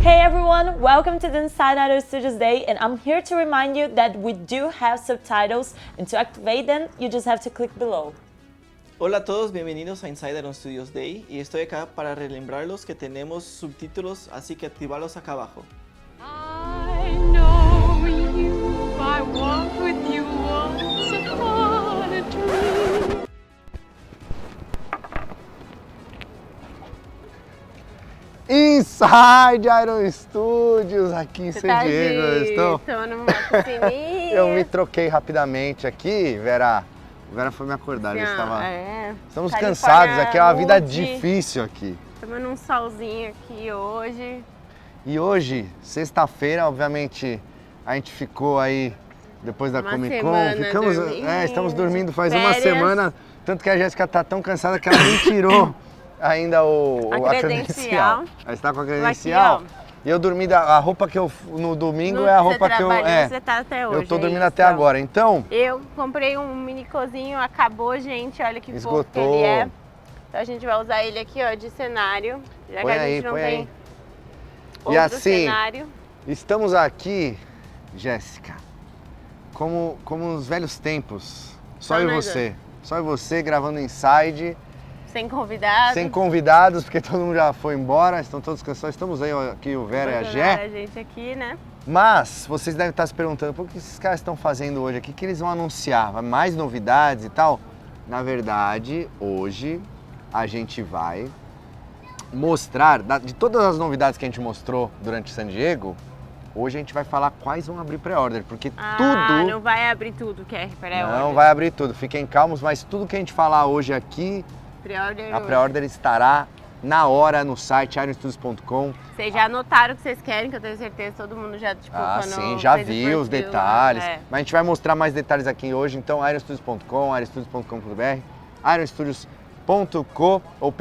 Hey everyone, welcome to the Inside Iron Studios Day, and I'm here to remind you that we do have subtitles, and to activate them, you just have to click below. Hola a todos, bienvenidos a Inside Iron Studios Day, y estoy acá para relembrarlos que tenemos subtítulos, así que activarlos acá abajo. I know you, I walk with you once upon a dream. Inside Iron Studios, aqui em San Diego. Estou numa piscininha. Eu me troquei rapidamente aqui, Vera. Vera foi me acordar, eu estava... Estamos Califórnia cansados, aqui é uma vida Mood. difícil aqui. Tomando um solzinho aqui hoje. E hoje, sexta-feira, obviamente, a gente ficou aí depois da Uma Comic Con. semana Ficamos, dormindo, estamos dormindo faz férias. uma semana, tanto que a Jéssica tá tão cansada que ela nem tirou ainda a credencial. Ela está com a credencial. Aqui, ó. E eu dormi, a roupa que eu no domingo é a roupa que eu... Você tá até hoje. Eu tô dormindo é até isso. agora, então... Eu comprei um minicozinho, acabou, gente, olha que fofo que Esgotou. ele é. Então a gente vai usar ele aqui, ó, de cenário, já Põe que a aí, gente não põe tem aí. outro E assim, cenário. estamos aqui, Jéssica, como nos velhos tempos. Só Só eu e nós você. Só eu e você gravando Inside, Sem convidado. sem convidados, porque todo mundo já foi embora, estão todos cansados. Estamos aí, ó, aqui o Vera e a Jé. A gente aqui, né? Mas vocês devem estar se perguntando, por que esses caras estão fazendo hoje aqui? O que eles vão anunciar? Mais novidades e tal? Na verdade, hoje a gente vai mostrar, de todas as novidades que a gente mostrou durante San Diego, hoje a gente vai falar quais vão abrir pré-order, porque tudo... não vai abrir tudo que é pré-order. Não vai abrir tudo, fiquem calmos, mas tudo que a gente falar hoje aqui, Pré-order a hoje. pré-order estará na hora no site ironstudios.com. Vocês já anotaram o que vocês querem, que eu tenho certeza que todo mundo já, tipo, Ah, quando sim, já fez o viu os perfil, detalhes. né? Mas a gente vai mostrar mais detalhes aqui hoje, então ironstudios.com, ironstudios.com.br, ironstudios.co ou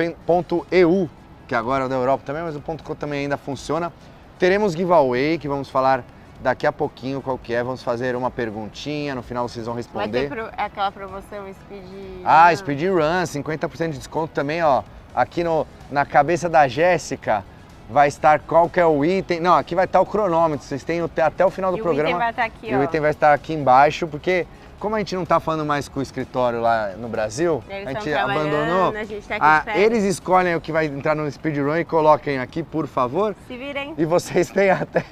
.eu, que agora é da Europa também, mas o .co também ainda funciona. Teremos giveaway, que vamos falar daqui a pouquinho qual que é. Vamos fazer uma perguntinha, no final vocês vão Vai responder. ter aquela promoção Speed... Ah, Speed Run, 50% de desconto também, ó. Aqui na cabeça da Jéssica vai estar qual que é o item. Não, aqui vai estar o cronômetro, vocês têm até o final do programa. E o item vai estar aqui, E ó. o item vai estar aqui embaixo, porque como a gente não tá falando mais com o escritório lá no Brasil, Eles a gente estão abandonou. trabalhando, a gente tá aqui de férias. Eles escolhem o que vai entrar no Speed Run e coloquem aqui, por favor. Se virem. E vocês têm até,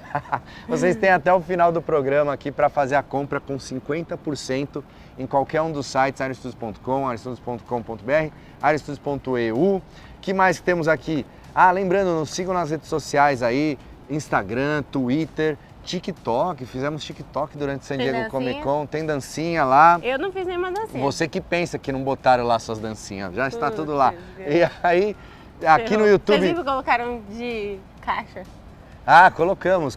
vocês têm até o final do programa aqui para fazer a compra com 50% em qualquer um dos sites, ironstudios.com, ironstudios.com.br, ironstudios.eu. Que mais que temos aqui? Ah, lembrando, nos sigam nas redes sociais aí, Instagram, Twitter, TikTok. Fizemos TikTok durante San Tem Diego dancinha? Comic Con, tem dancinha lá. Eu não fiz nenhuma dancinha. Você que pensa que não botaram lá suas dancinhas, já está tudo lá. Putz, E aí, aqui no Vocês YouTube... viram que colocaram de caixa? Ah, colocamos.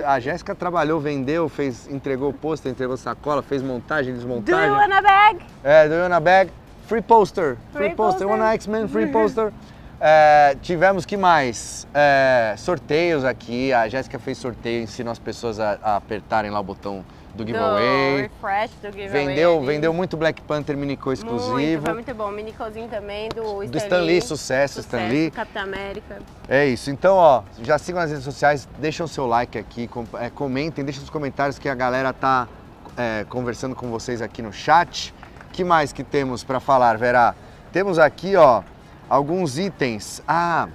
A Jéssica trabalhou, vendeu, entregou o pôster, entregou sacola, fez montagem, Do desmontagem. you want a bag? Do you want a bag? Free poster. Free poster. poster. One X-Men, free poster. Tivemos que mais? Sorteios aqui. A Jéssica fez sorteio, ensina as pessoas a apertarem lá o botão do giveaway. Do refresh, do giveaway. ali. Vendeu muito Black Panther Minico exclusivo. Foi muito bom. O minicozinho também do Do Stan Lee, sucesso, Stan Lee. Capitão América. É isso, então ó, já sigam nas redes sociais, deixam o seu like aqui, comentem, deixem os comentários que a galera tá conversando com vocês aqui no chat. Que mais que temos para falar, Vera? Temos aqui ó, alguns itens. Ah,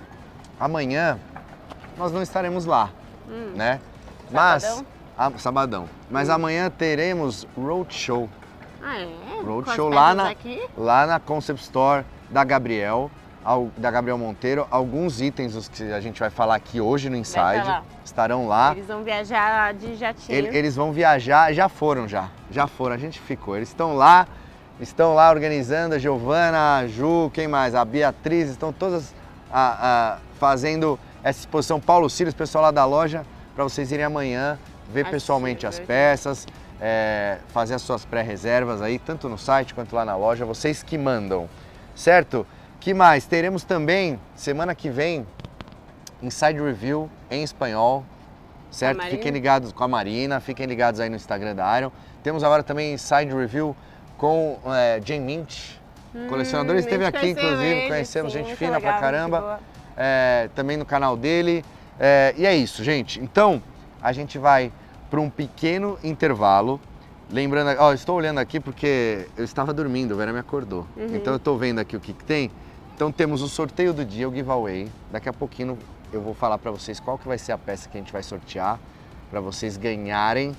amanhã nós não estaremos lá, né? Sabadão? Mas, sabadão. Mas amanhã teremos Roadshow. Ah, é? Roadshow Com as peças aqui? lá na Concept Store da Gabriel Monteiro. Alguns itens os que a gente vai falar aqui hoje no Inside lá. estarão lá. Eles vão viajar de jatinho. Eles vão viajar, já foram, a gente ficou. Eles estão lá organizando, a Giovana, a Ju, quem mais? A Beatriz, estão todas fazendo essa exposição. Paulo Cílios, pessoal lá da loja, para vocês irem amanhã ver pessoalmente as peças, fazer as suas pré-reservas aí, tanto no site quanto lá na loja, vocês que mandam, certo? Que mais? Teremos também, semana que vem, Inside Review em espanhol, certo? Fiquem ligados com a Marina, fiquem ligados aí no Instagram da Iron. Temos agora também Inside Review com Jane Mint, colecionador. Ele esteve aqui, inclusive, conhecemos, gente fina pra caramba. Também no canal dele. E é isso, gente. Então, a gente vai para um pequeno intervalo. Lembrando, ó, estou olhando aqui porque eu estava dormindo, a Vera me acordou. Então eu estou vendo aqui o que tem. Então temos o sorteio do dia, o giveaway. Daqui a pouquinho eu vou falar para vocês qual que vai ser a peça que a gente vai sortear para vocês ganharem.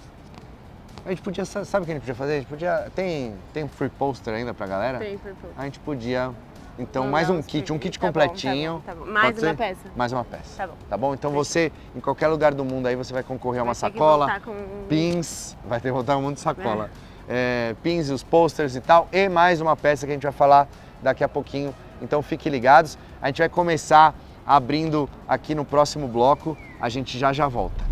A gente podia, sabe o que a gente podia fazer? A gente podia, tem um free poster ainda pra galera? Tem free poster. A gente podia, então, Mandar mais um uns kit free- completinho. Tá bom. Mais Pode uma ser? peça. Mais uma peça. Tá bom. Tá bom? Então você, em qualquer lugar do mundo aí, você vai concorrer a uma Vai ter que sacola, voltar com- pins, vai ter que voltar um monte de sacola. Pins, os posters e tal, e mais uma peça que a gente vai falar daqui a pouquinho. Então fiquem ligados. A gente vai começar abrindo aqui no próximo bloco. A gente já volta.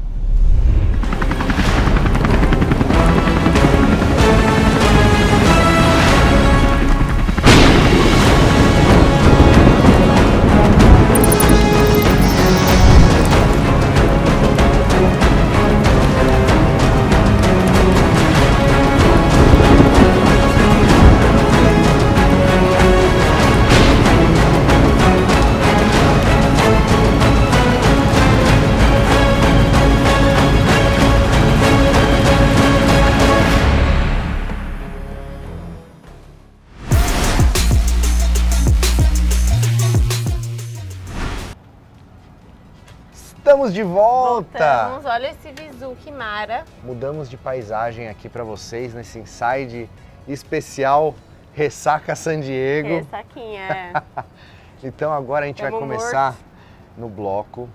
Estamos de volta! Voltamos, olha esse visu, que mara. Mudamos de paisagem aqui para vocês nesse inside especial Ressaca San Diego. Ressaquinha. Então agora a gente vai Tamo começar no bloco.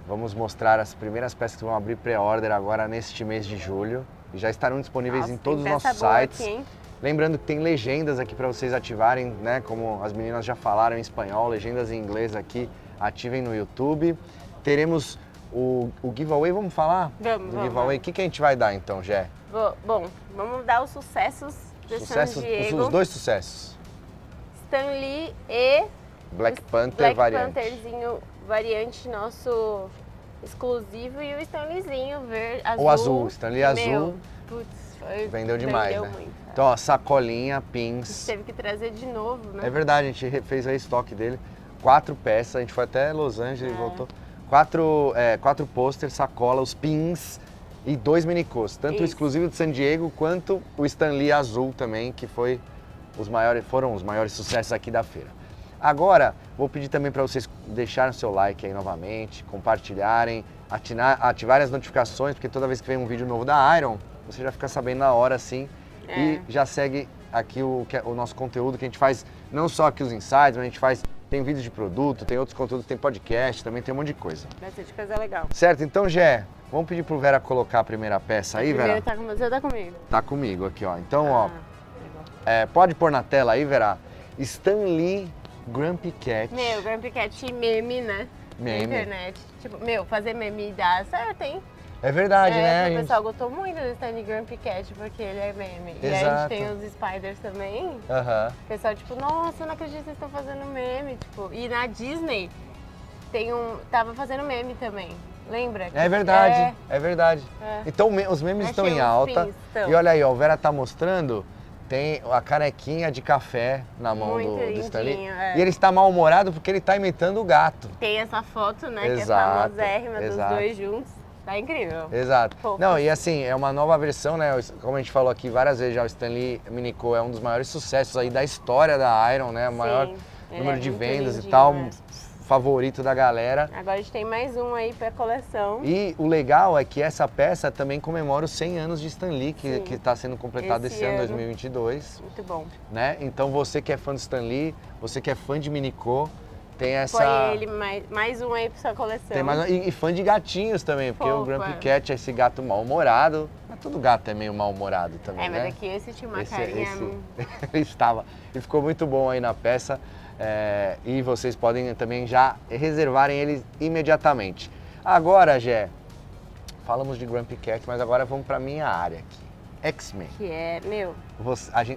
Vamos mostrar as primeiras peças que vão abrir pré-order agora neste mês de julho. E já estarão disponíveis Nossa, em todos os tem peça nossos boa sites. aqui, hein? Lembrando que tem legendas aqui para vocês ativarem, né? Como as meninas já falaram em espanhol, legendas em inglês aqui, ativem no YouTube. Teremos o giveaway, vamos falar? Vamos, do vamos, giveaway. O que a gente vai dar então, Gé? Bom, vamos dar os sucessos de San Diego. Os dois sucessos. Stan Lee e Black Panther Black variante. Pantherzinho variante nosso exclusivo e o Stanleyzinho azul. O azul, Stan Lee Meu, azul. Putz, Vendeu demais, né? muito. Então, ó, sacolinha, A gente pins. teve que trazer de novo, né? É verdade, a gente fez o estoque dele. 4 peças, a gente foi até Los Angeles e voltou. 4 posters, sacola, os pins e 2 minicôs. Tanto o Isso. exclusivo de San Diego quanto o Stan Lee azul também, que foram os maiores sucessos aqui da feira. Agora, vou pedir também para vocês deixarem o seu like aí novamente, compartilharem, ativarem as notificações, porque toda vez que vem um vídeo novo da Iron, você já fica sabendo na hora assim e já segue aqui o nosso conteúdo que a gente faz, não só aqui os insights, mas a gente faz, tem vídeos de produto, tem outros conteúdos, tem podcast, também tem um monte de coisa. Bastante coisa legal. Certo? Então, Gé, vamos pedir pro Vera colocar a primeira peça aí, Primeiro Vera? tá com você ou tá comigo? Tá comigo aqui, ó. Então, ó, legal. pode pôr na tela aí, Vera? Stan Lee Grumpy Cat. Meu, Grumpy Cat meme, né? Meme. Na internet. Tipo, fazer meme dá certo, hein? É verdade, né? O gente? pessoal gostou muito do Stanley Grumpy Cat porque ele é meme. E aí a Exato. gente tem os Spiders também. Aham. O pessoal, tipo, nossa, eu não acredito que vocês estão fazendo meme. Tipo, e na Disney tava fazendo meme também. Lembra? É verdade, é verdade. É. Então os memes estão Achei em uns alta. pins, estão. E olha aí, ó, o Vera tá mostrando, tem a canequinha de café na mão Muito do Stan Lee. lindinho, é. E ele está mal-humorado porque ele tá imitando o gato. Tem essa foto, né? Exato, Que é famosérrima dos exato. dois juntos. Tá incrível. Exato. Fofo. Não, e assim, é uma nova versão, né? Como a gente falou aqui várias vezes já, o Stan Lee Minico é um dos maiores sucessos aí da história da Iron, né? O maior ele número é de muito vendas e lindinho, tal, é. favorito da galera. Agora a gente tem mais um aí pra coleção. E o legal é que essa peça também comemora os 100 anos de Stan Lee, Sim. que está sendo completado esse ano, 2022. Muito bom. Né? Então você que é fã de Stan Lee, você que é fã de Minico, tem essa... Foi ele, mais um aí pra sua coleção. Tem mais... e fã de gatinhos também, porque o Fofo, Grumpy é. Cat é esse gato mal-humorado. Mas todo gato é meio mal-humorado também, É, mas né? aqui esse tinha uma Esse- carinha... ele estava. E ficou muito bom aí na peça. E vocês podem também já reservarem ele imediatamente. Agora, Gé, falamos de Grumpy Cat, mas agora vamos para minha área aqui. X-Men. Que é, meu,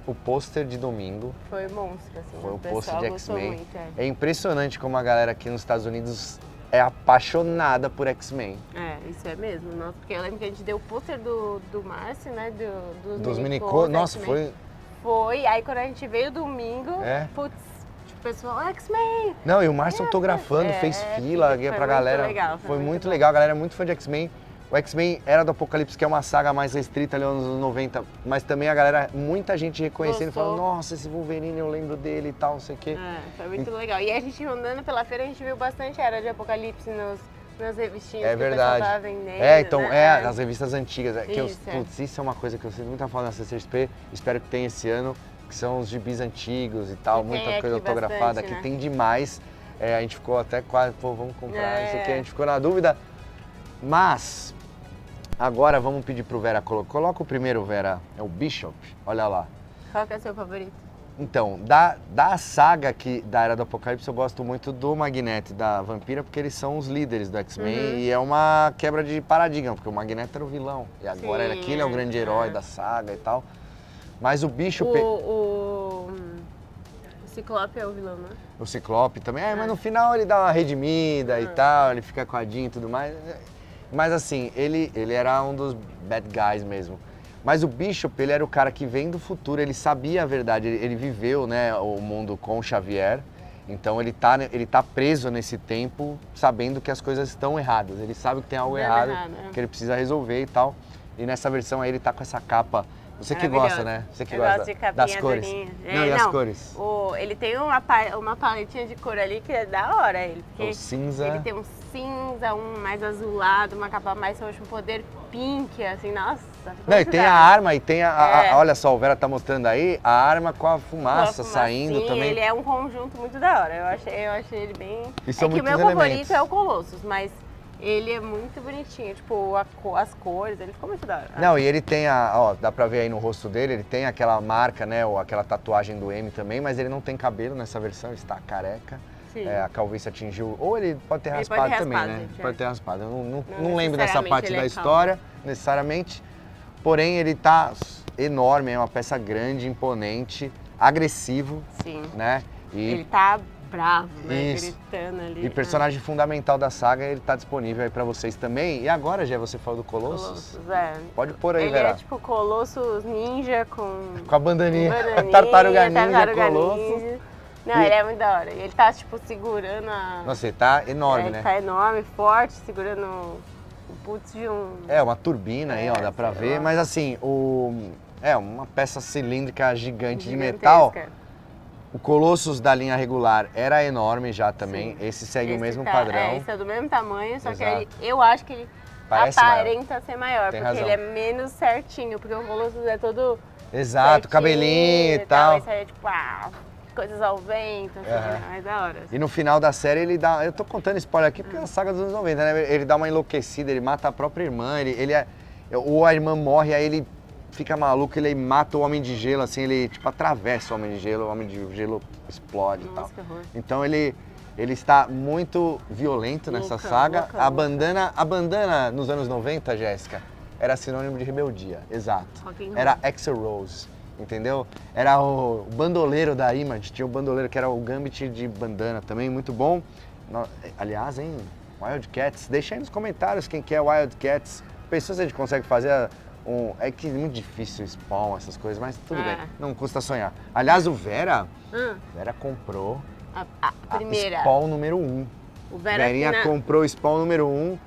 O pôster de domingo foi monstro, assim. foi o pessoal pôster de gostou X-Men. muito, É impressionante como a galera aqui nos Estados Unidos é apaixonada por X-Men. Isso é mesmo. Nossa, porque eu lembro que a gente deu o pôster do Márcio, né? Dos Minicô, Minico. Nossa, X-Men. foi... Foi, aí quando a gente veio domingo, É? putz, o pessoal, X-Men! Não, e o Márcio autografando, fez fila foi pra muito galera. legal, Foi muito bom. legal, a galera é muito fã de X-Men. O X-Men Era do Apocalipse, que é uma saga mais restrita ali nos anos 90, mas também a galera, muita gente reconhecendo e falando, nossa, esse Wolverine eu lembro dele e tal, não sei o quê. Foi muito legal. E a gente andando pela feira, a gente viu bastante Era de Apocalipse nas revistinhas que o pessoal tava vendendo. Então, né? as revistas antigas. Isso é uma coisa que eu sinto muita falta na CCXP, espero que tenha esse ano, que são os gibis antigos e tal, E muita tem coisa aqui autografada, bastante, que né? tem demais. A gente ficou até quase, pô, vamos comprar, não sei o que, a É. gente ficou na dúvida. Mas, agora vamos pedir pro Vera, coloca o primeiro, Vera, é o Bishop, olha lá. Qual que é o seu favorito? Então, da saga da Era do Apocalipse, eu gosto muito do Magneto e da Vampira, porque eles são os líderes do X-Men e é uma quebra de paradigma, porque o Magneto era o vilão e agora Sim, aquele é o grande herói da saga e tal. Mas o Bishop, O Ciclope é o vilão, né? o Ciclope também, mas no final ele dá uma redimida e tal, ele fica coadinho e tudo mais. Mas assim, ele era um dos bad guys mesmo. Mas o Bishop, ele era o cara que vem do futuro, ele sabia a verdade, ele viveu, né, o mundo com o Xavier. Então ele tá preso nesse tempo sabendo que as coisas estão erradas. Ele sabe que tem algo errado, que ele precisa resolver e tal. E nessa versão aí ele tá com essa capa. Você que gosta, né? Você que gosta gosto de capinha das cores. durinha. Não, e as cores? Ele tem uma paletinha de cor ali que é da hora. O cinza. Ele tem um cinza, um mais azulado, uma capa mais roxo, um poder pink, assim, nossa. Não, e tem a arma, e tem olha só, o Vera tá mostrando aí, a arma com a fumaça saindo também. Ele é um conjunto muito da hora, eu achei ele bem... E são que o meu muitos favorito elementos. é o Colossus, mas ele é muito bonitinho, tipo, as cores, ele ficou muito da hora. Não, e ele tem dá pra ver aí no rosto dele, ele tem aquela marca, né, ou aquela tatuagem do M também, mas ele não tem cabelo nessa versão, ele está careca. Sim. A calvície atingiu, ou ele pode ter Ele raspado pode ter também, raspado, né? gente, Pode ter raspado, eu não Não lembro dessa necessariamente parte ele da é história, necessariamente. Porém, ele tá enorme, é uma peça grande, imponente, agressivo, Sim. né? E Ele tá bravo, né? Isso. Gritando ali. E personagem fundamental da saga, ele tá disponível aí pra vocês também. E agora, já você falou do Colossus? Colossus, é. Pode pôr aí, Ele Vera. é tipo Colossus ninja com Com a bandaninha, bandaninha, Tartaruga Ninja, Tartaruga Colossus. Ninja. Não, ele é muito da hora. E ele tá, tipo, segurando a... Nossa, ele tá enorme, ele né? tá enorme, forte, segurando o putz de um... É, uma turbina aí, ó, dá pra sei ver. lá. Mas assim, uma peça cilíndrica gigante de gigantesca. metal. O Colossus da linha regular era enorme já também. Esse segue o Esse mesmo tá- padrão. esse é do mesmo tamanho, só que Exato. eu acho que ele Parece aparenta ser maior, Tem porque razão. ele é menos certinho, porque o Colossus é todo Exato, certinho cabelinho e tal. Esse aí é tipo, coisas ao vento, assim, né? Mais da hora. E no final da série ele dá. Eu tô contando spoiler aqui porque é a saga dos anos 90, né? Ele dá uma enlouquecida, ele mata a própria irmã, ou a irmã morre, aí ele fica maluco, ele mata o Homem de Gelo, assim, ele tipo atravessa o Homem de Gelo, o Homem de Gelo explode e tal. Nossa, que horror. Então ele está muito violento nessa Loucão, saga. loucão, A bandana nos anos 90, Jéssica, era sinônimo de rebeldia, exato. Rock and roll. Era Axl Rose, entendeu? Era o bandoleiro da Image, tinha o bandoleiro que era o Gambit de bandana também, muito bom. Aliás, hein, Wildcats, deixa aí nos comentários quem quer Wildcats. Pensou se a gente consegue fazer é que é muito difícil Spawn, essas coisas, mas tudo bem, não custa sonhar. Aliás, o Vera comprou A primeira. a Spawn número 1. O Vera Verinha aqui na- comprou o Spawn número 1,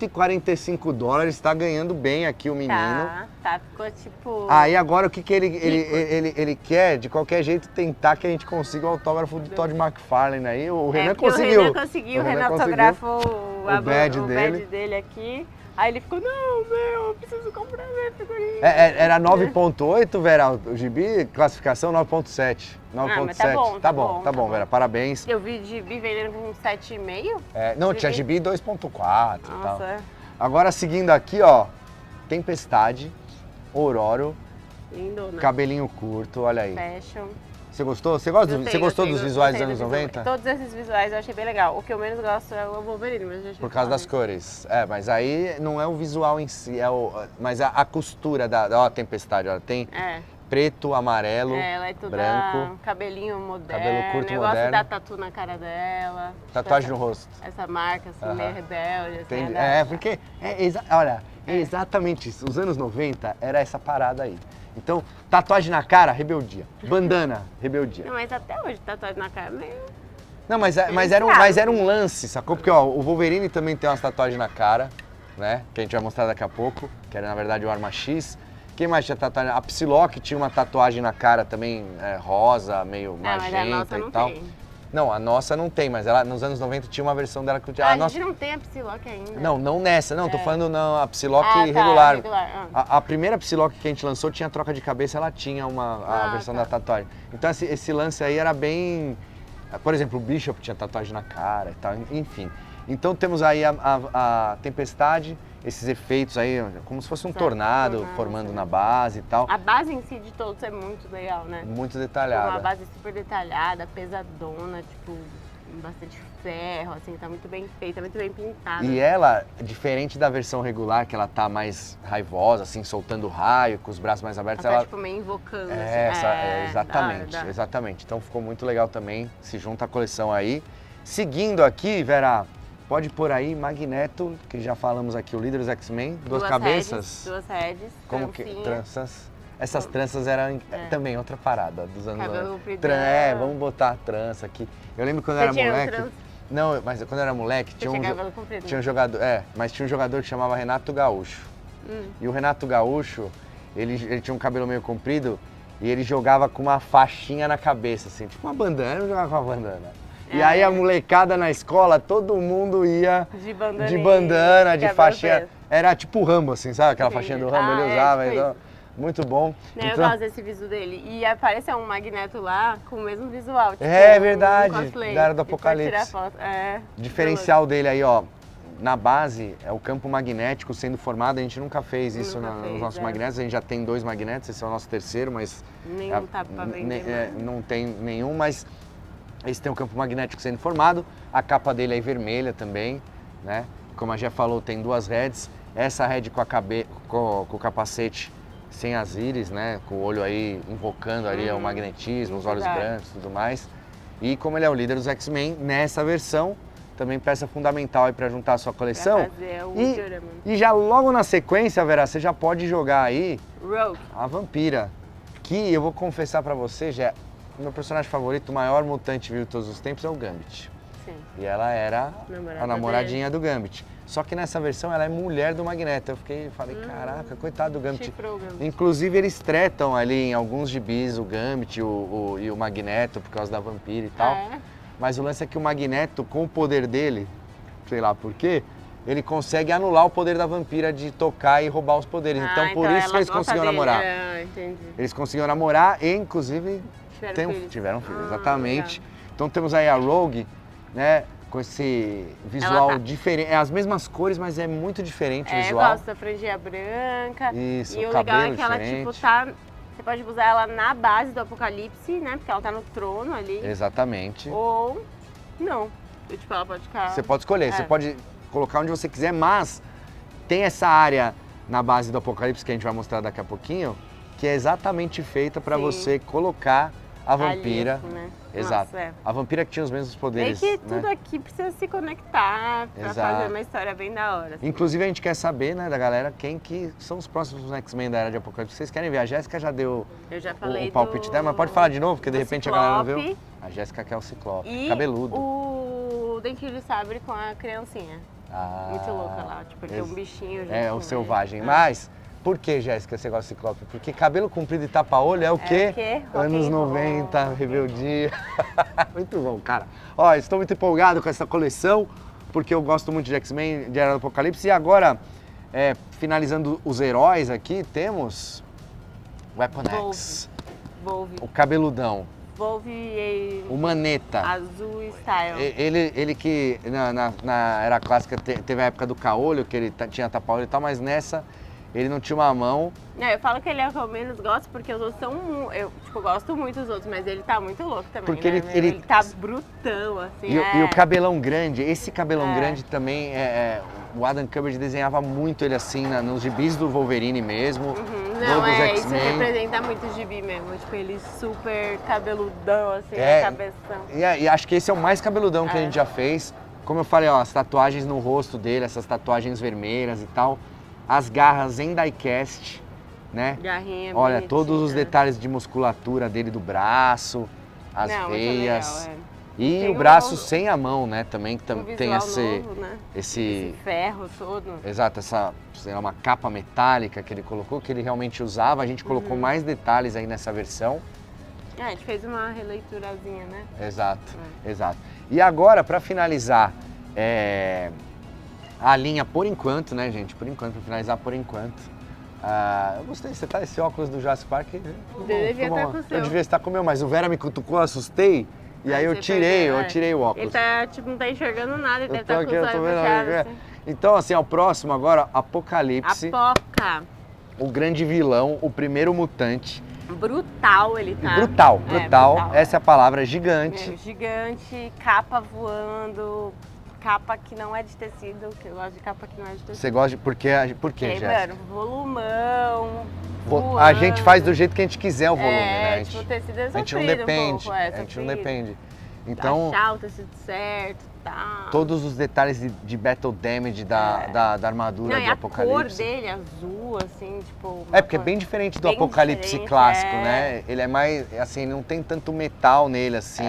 $145, tá ganhando bem aqui o menino. Ficou tipo... Aí agora o que ele quer, de qualquer jeito, tentar que a gente consiga o autógrafo do Todd McFarlane aí. O Renan porque conseguiu. O Renan autografou o badge dele. dele aqui. Aí ele ficou, não, eu preciso comprar minha figurinha. Era 9.8, Vera, o gibi, classificação 9.7. 9.7. mas tá bom, tá bom, Vera, parabéns. Eu vi de vendendo com 7,5. Não, tinha gibi 2.4 e tal. Nossa, Agora seguindo aqui, ó, Tempestade, Ororo, lindo, né? cabelinho curto, olha aí. Fashion. Você gostou? Você gostou dos visuais dos anos gostei 90? Todos esses visuais eu achei bem legal. O que eu menos gosto é o Wolverine, mas eu achei Por causa das cores. Mas aí não é o visual em si, mas a costura da Tempestade. Ela tem preto, amarelo, ela é toda branco. cabelinho moderno. Cabelo curto, eu moderno. gosto da tatu na cara dela. Tatuagem no rosto. Essa marca, assim, meio rebelde. Assim, Entendi. da- Porque, olha, É exatamente isso. Os anos 90 era essa parada aí. Então, tatuagem na cara, rebeldia. Bandana, rebeldia. Não, mas até hoje tatuagem na cara é meio... Não, mas era um lance, sacou? Porque ó, o Wolverine também tem umas tatuagens na cara, né? Que a gente vai mostrar daqui a pouco, que era na verdade o Arma X. Quem mais tinha tatuagem? A Psylocke tinha uma tatuagem na cara também, rosa, meio mas a magenta nossa e não tal. tem. Não, a nossa não tem, mas ela nos anos 90 tinha uma versão dela que tinha. A nossa... gente não tem a Psylocke ainda. Não nessa, não, tô falando a Psylocke tá, regular. regular. A primeira Psylocke que a gente lançou tinha troca de cabeça, ela tinha a versão da tatuagem. Então esse lance aí era bem... Por exemplo, o Bishop tinha tatuagem na cara e tal, enfim. Então temos aí a tempestade, esses efeitos aí, como se fosse um tornado formando na base e tal. A base em si de todos é muito legal, né? Muito Uma detalhada. base super detalhada, pesadona, tipo, bastante ferro, assim, tá muito bem feita, muito bem pintada. E ela, diferente da versão regular, que ela tá mais raivosa, assim, soltando raio, com os braços mais abertos, ela tá, tipo, meio invocando, exatamente, da hora. exatamente. Então ficou muito legal também, se junta à coleção aí. Seguindo aqui, Vera, pode pôr aí Magneto, que já falamos aqui, o líder dos X-Men, duas cabeças. Duas heads, Como que? trancinha. Tranças. Essas tranças eram também outra parada dos anos Cabelo 90. compridão. Vamos botar a trança aqui. Eu lembro quando eu era Você tinha moleque. trança? Não, mas quando eu era moleque, tinha tinha cabelo comprido? tinha um jogador, mas tinha um jogador que chamava Renato Gaúcho. E o Renato Gaúcho, ele tinha um cabelo meio comprido e ele jogava com uma faixinha na cabeça, assim, tipo uma bandana, ele jogava com uma bandana. E aí a molecada na escola, todo mundo ia de bandana, de faixinha. preto. Era tipo o Rambo, assim, sabe? Aquela Entendi. faixinha do Rambo, ele usava. tipo Então, isso. muito bom. Né, eu Então, gosto desse visu dele. E aparece um Magneto lá com o mesmo visual. Tipo, É verdade, cosplay. da Era do E pode Apocalipse. tirar foto. diferencial dele aí, ó. Na base, é o campo magnético sendo formado. A gente nunca fez isso Nunca nos fez, nossos magnetos. A gente já tem 2 magnetos, esse é o nosso terceiro, mas Nenhum tá pra vender. não tem nenhum, mas esse tem o campo magnético sendo formado. A capa dele é vermelha também, né? Como a Gé falou, tem 2 heads. Essa head com o capacete sem as íris, né? Com o olho aí invocando ali o magnetismo, os olhos brancos e tudo mais. E como ele é o líder dos X-Men, nessa versão, também peça fundamental aí para juntar a sua coleção. Pra fazer o diorama. E já logo na sequência, Vera, você já pode jogar aí Rogue. a Vampira, que eu vou confessar para você, já meu personagem favorito, o maior mutante vivo de todos os tempos é o Gambit. Sim. E ela era Namorada a namoradinha do Gambit. Só que nessa versão ela é mulher do Magneto. Eu falei, caraca, coitado do Gambit. Chifrou o Gambit. Inclusive eles tretam ali em alguns gibis o Gambit e o Magneto por causa da Vampira e tal. É. Mas o lance é que o Magneto, com o poder dele, sei lá por quê, ele consegue anular o poder da Vampira de tocar e roubar os poderes. Então por isso que ela eles gosta conseguiram dele. namorar. Entendi. Eles conseguiram namorar e inclusive tiveram filhos, exatamente. Então temos aí a Rogue, né, com esse visual Ela tá- diferente. É as mesmas cores, mas é muito diferente o Eu visual. gosto da franjinha branca. Isso, e o o legal cabelo é que ela, diferente. tipo, tá... Você pode usar ela na base do Apocalipse, né? Porque ela tá no trono ali. Exatamente. Ou não. E, tipo, ela pode ficar... Você pode escolher, você É. pode colocar onde você quiser, mas tem essa área na base do Apocalipse que a gente vai mostrar daqui a pouquinho, que é exatamente feita para Sim. você colocar a Vampira. Ali, né? Exato. Nossa, é. A Vampira que tinha os mesmos Meio poderes. que né? tudo aqui precisa se conectar pra Exato. fazer uma história bem da hora. assim. Inclusive a gente quer saber, né, da galera, quem que são os próximos X-Men da Era de Apocalipse. Vocês querem ver? A Jéssica já deu Eu já falei o palpite do... dela, mas pode falar de novo, porque de do repente a galera não Ciclope viu. A Jéssica quer o Ciclope, E cabeludo. o Dentinho de Sabre com a criancinha. Ah, Muito louca lá, tipo, tem um bichinho junto É, com o ele. selvagem. É. Mas, por que, Jéssica, você gosta do Ciclope? Porque cabelo comprido e tapa-olho é o quê? o quê? Anos Rock and roll. 90, rebeldia. Muito bom, cara. Ó, estou muito empolgado com essa coleção, porque eu gosto muito de X-Men, de Era do Apocalipse. E agora, finalizando os heróis aqui, temos Weapon X. Volve. O cabeludão, Volve o Maneta. azul style. Ele que na Era Clássica teve a época do caolho, que ele tinha tapa-olho e tal, mas nessa ele não tinha uma mão. Não, eu falo que ele é o que eu menos gosto, porque os outros são... Eu, tipo, gosto muito dos outros, mas ele tá muito louco também, Porque né? ele- tá brutão, assim, E o cabelão grande, esse cabelão grande também, o Adam Kubert desenhava muito ele assim nos gibis do Wolverine mesmo, Não, dos isso X-Men. representa muito o gibi mesmo. Tipo, ele super cabeludão, assim, É. cabeção. E acho que esse é o mais cabeludão que a gente já fez. Como eu falei, ó, as tatuagens no rosto dele, essas tatuagens vermelhas e tal. as garras em diecast, né? Garrinha Olha, bonitinha. todos os detalhes de musculatura dele do braço, as Não, muito veias. legal, E Tem o braço um- sem a mão, né? Também que Um tem visual novo, né? esse ferro todo. exato, essa sei lá, uma capa metálica que ele colocou, que ele realmente usava. A gente colocou mais detalhes aí nessa versão. A gente fez uma releiturazinha, né? Exato, exato. E agora, para finalizar a linha por enquanto, né, gente? Por enquanto, para finalizar por enquanto. Eu gostei, você tá esse óculos do Jurassic Park. Devia estar com o Eu seu. devia estar com o meu, mas o Vera me cutucou, assustei. E aí eu você tirei, perdeu, eu tirei o óculos. Ele tá, tipo, não tá enxergando nada, ele Eu deve tô estar aqui, com eu os tô olhos vendo. fechados. Assim. Então, assim, ao próximo agora, Apocalipse, A Poca. o grande vilão, o primeiro mutante. Brutal ele tá. Brutal, É, brutal. Essa é a palavra, gigante. Meu, gigante, capa voando, capa que não é de tecido, que eu gosto de capa que não é de tecido. Você gosta de... Por quê, Jéssica? Mano, volumão, A gente faz do voando. jeito que a gente quiser o volume, né? A tipo, gente, o tecido é a gente não sofrido depende. um pouco, A gente não sofrido. depende. Então, Achar o tecido certo, tá. todos os detalhes de battle damage da armadura Não, e do a Apocalipse. cor dele, azul, assim, tipo... É, porque é bem diferente do bem Apocalipse diferente, clássico, é. né? Ele é mais, assim, não tem tanto metal nele, assim.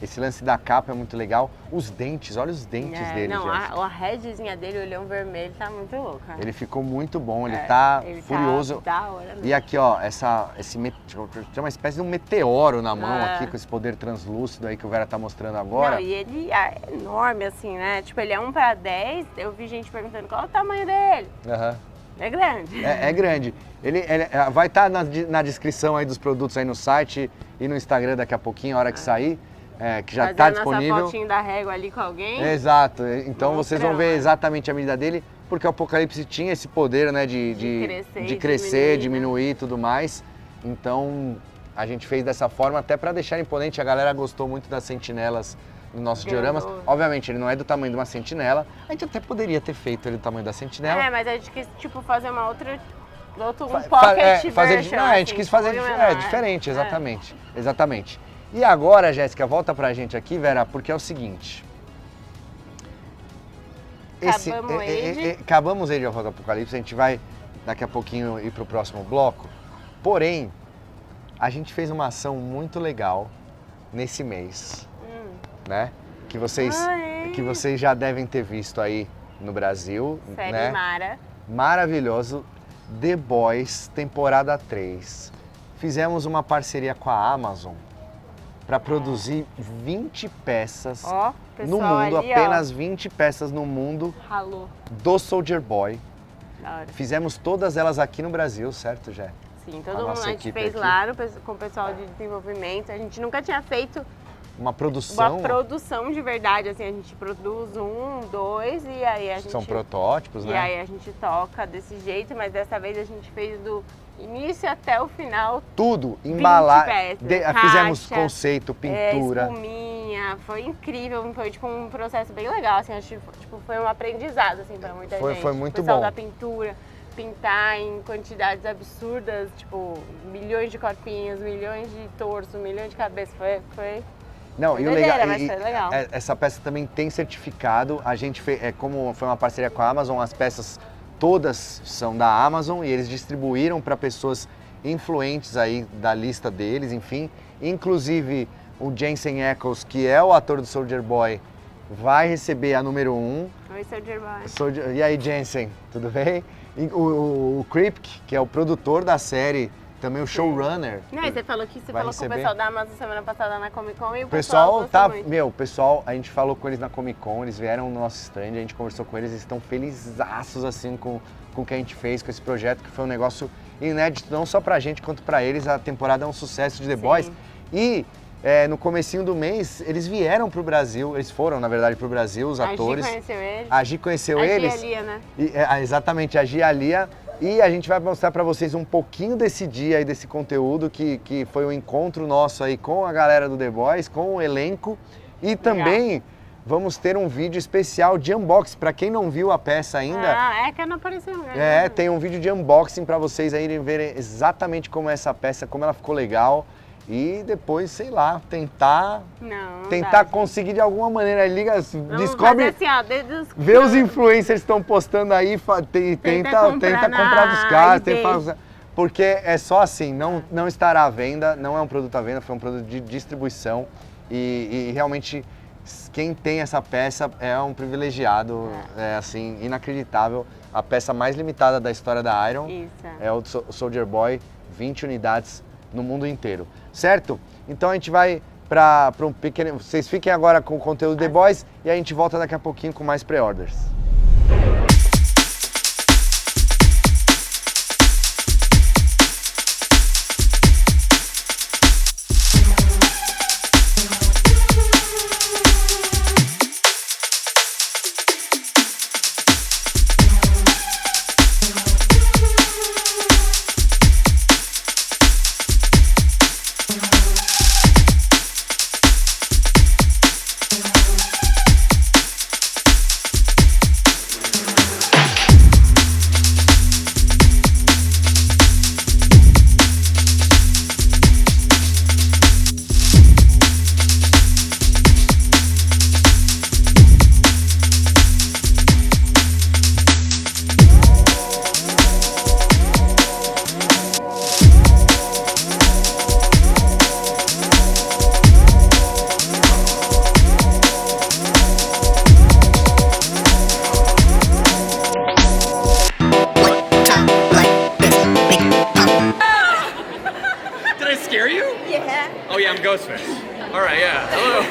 Esse lance da capa é muito legal. Os dentes, olha os dentes dele, Não, Jéssica. a redzinha dele, o olhão vermelho, tá muito louca. Ele ficou muito bom, ele tá ele furioso. Tá da hora, né? E aqui, ó, tem uma espécie de um meteoro na mão É. aqui, com esse poder translúcido aí que o Vera tá mostrando agora. Não, e ele é enorme, assim, né? Tipo, ele é 1:10, eu vi gente perguntando qual é o tamanho dele. Aham. É grande. É grande. Ele vai estar na descrição aí dos produtos aí no site e no Instagram daqui a pouquinho, a hora que sair, que já Fazer está a nossa disponível. fotinho da régua ali com alguém. Exato. Então vocês vão ver Mostrando, né? exatamente a medida dele, porque o Apocalipse tinha esse poder, né, De de crescer, crescer, diminuir, né? diminuir e tudo mais. Então a gente fez dessa forma até para deixar imponente. A galera gostou muito das sentinelas nos nossos dioramas. Grandona. Obviamente ele não é do tamanho de uma sentinela. A gente até poderia ter feito ele do tamanho da sentinela. É, mas a gente quis, tipo, fazer uma outra... Um Fa- pocket fazer, version, não, a gente assim, quis fazer tipo, menor. diferente, exatamente. Exatamente. E agora, Jéssica, volta pra gente aqui, Vera, porque é o seguinte. Acabamos Age of Apocalipse, a gente vai daqui a pouquinho ir pro próximo bloco. Porém, a gente fez uma ação muito legal nesse mês, né? Que vocês já devem ter visto aí no Brasil, Série né? Mara. Maravilhoso, The Boys, temporada 3. Fizemos uma parceria com a Amazon para produzir 20 peças Ó, no pessoal mundo, ali, apenas 20 peças no mundo Ralou. do Soldier Boy. Da hora. Fizemos todas elas aqui no Brasil, certo, Jé? Sim, A todo mundo nossa a gente equipe fez aqui. lá com o pessoal de desenvolvimento. A gente nunca tinha feito Uma produção, uma produção de verdade, assim, a gente produz 1, 2 e aí a gente... são protótipos, E né? aí a gente toca desse jeito, mas dessa vez a gente fez do início até o final. Tudo, embalar, peças, fizemos caixa, conceito, pintura. Espuminha, foi incrível, foi tipo um processo bem legal, assim, acho que tipo, foi um aprendizado, assim, pra muita gente. Foi muito o pessoal bom. da pintura, pintar em quantidades absurdas, tipo, milhões de corpinhos, milhões de torso, milhões de cabeças, foi... Não, Foi e o doideira, legal, mas foi legal. Essa peça também tem certificado. A gente fez, como foi uma parceria com a Amazon, as peças todas são da Amazon e eles distribuíram para pessoas influentes aí da lista deles, enfim. Inclusive o Jensen Ackles, que é o ator do Soldier Boy, vai receber a número 1. Oi, Soldier Boy. E aí, Jensen, tudo bem? E o Kripke, que é o produtor da série, também o showrunner. Não, e você falou que você Vai falou receber? com o pessoal da Amazon semana passada na Comic Con e O pessoal gostou tá, muito. o pessoal, a gente falou com eles na Comic Con, eles vieram no nosso stand, a gente conversou com eles, eles estão felizaços assim com o que a gente fez, com esse projeto, que foi um negócio inédito, não só pra gente, quanto pra eles. A temporada é um sucesso de The Sim. Boys. E no comecinho do mês, eles vieram pro Brasil, eles foram, na verdade, pro Brasil, os atores. A Gi conheceu eles. A Gi conheceu A Gi eles. e a Lia, né? Exatamente, a Gi e a Lia. E a gente vai mostrar para vocês um pouquinho desse dia e desse conteúdo que foi um encontro nosso aí com a galera do The Boys, com o elenco. E também vamos ter um vídeo especial de unboxing. Para quem não viu a peça ainda, Ah, é que não apareceu, né? tem um vídeo de unboxing para vocês aí verem exatamente como é essa peça, como ela ficou legal. e depois, sei lá, tentar dá, conseguir de alguma maneira. Liga, Vamos descobre, fazer assim, ó, desde os... vê os influencers que estão postando aí, tenta comprar dos caras, porque é só assim, não estará à venda, não é um produto à venda, foi um produto de distribuição e realmente quem tem essa peça é um privilegiado, é assim, inacreditável. A peça mais limitada da história da Iron é o Soldier Boy, 20 unidades no mundo inteiro, certo? Então a gente vai para um pequeno... Vocês fiquem agora com o conteúdo The Boys e a gente volta daqui a pouquinho com mais pré-orders. Oh yeah, I'm Ghostface. All right, yeah. Hello.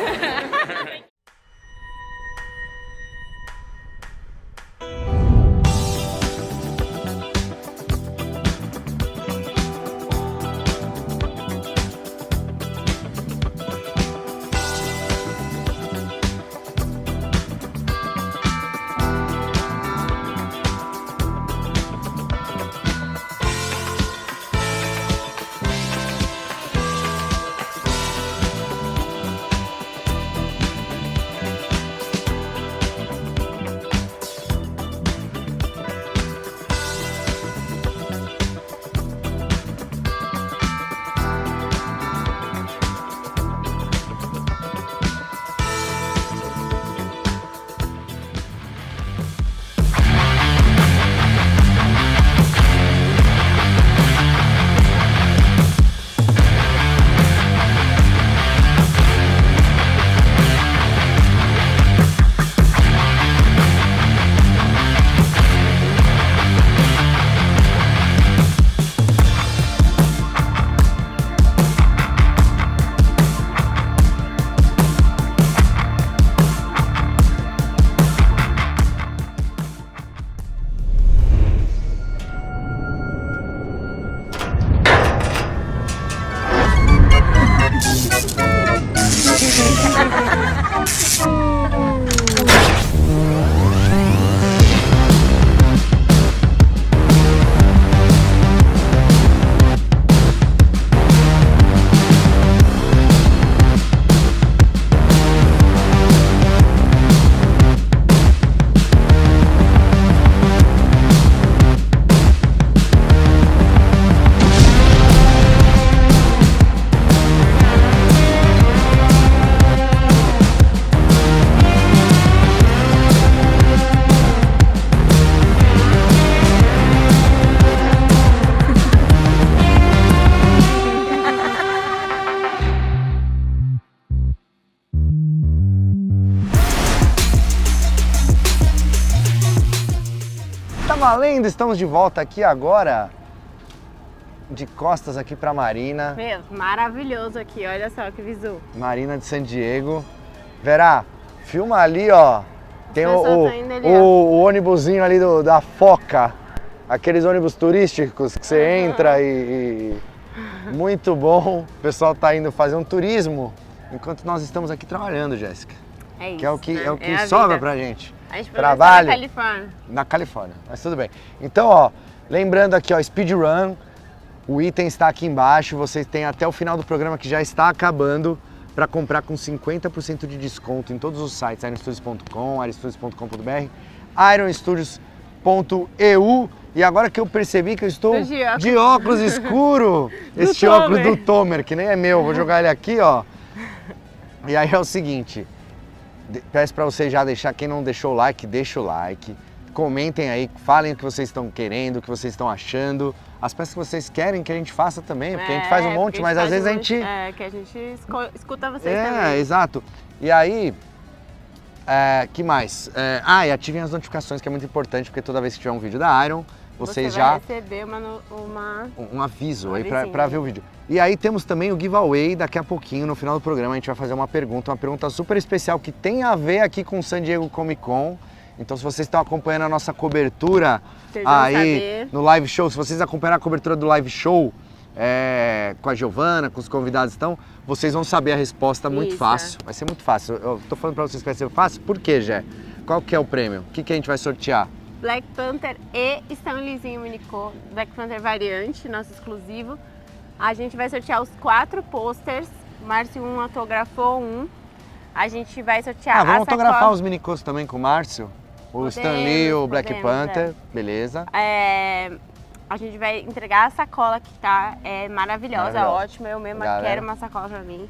Tá valendo, estamos de volta aqui agora, de costas aqui pra Marina. Meu, maravilhoso aqui, olha só que visu. Marina de San Diego. Vera, filma ali, ó. Tem o ônibusinho ali da Foca, aqueles ônibus turísticos que você entra e... Muito bom. O pessoal tá indo fazer um turismo enquanto nós estamos aqui trabalhando, Jéssica. É isso, que é o que a sobra vida. pra gente. A gente Trabalho na Califórnia. Na Califórnia, mas tudo bem. Então, ó, lembrando aqui, ó, Speedrun, o item está aqui embaixo, vocês têm até o final do programa que já está acabando para comprar com 50% de desconto em todos os sites, ironstudios.com, ironstudios.com.br, ironstudios.eu E agora que eu percebi que eu estou De óculos. de óculos escuro, este Tomer. óculos do Tomer, que nem é meu, vou jogar ele aqui, ó. E aí é o seguinte, peço para vocês já deixar, quem não deixou o like, deixa o like. Comentem aí, falem o que vocês estão querendo, o que vocês estão achando, as peças que vocês querem que a gente faça também, porque a gente faz um monte, porque mas às vezes a gente... É, que a gente escuta vocês também. Exato. E aí, que mais? E ativem as notificações, que é muito importante, porque toda vez que tiver um vídeo da Iron, vocês Você já... vai receber um aviso aí avisinho. para ver o vídeo. E aí temos também o giveaway, daqui a pouquinho, no final do programa, a gente vai fazer uma pergunta super especial que tem a ver aqui com o San Diego Comic Con. Então, se vocês estão acompanhando a nossa cobertura Vocês vão aí saber. no live show, se vocês acompanharam a cobertura do live show com a Giovana, com os convidados estão, vocês vão saber a resposta muito Isso. fácil. Vai ser muito fácil. Eu tô falando para vocês que vai ser fácil. Por quê, Jé? Qual que é o prêmio? O que a gente vai sortear? Black Panther e Stanleyzinho Minicô, Black Panther variante, nosso exclusivo. A gente vai sortear os 4 posters. O Márcio autografou um. A gente vai sortear vamos a autografar sacola. os minicôs também com o Márcio? O Podemos, Stan Lee, o Black podemos, Panther, beleza. A gente vai entregar a sacola que tá maravilhosa, Maravilhosa. ótima. Eu mesma Galera. quero uma sacola pra mim.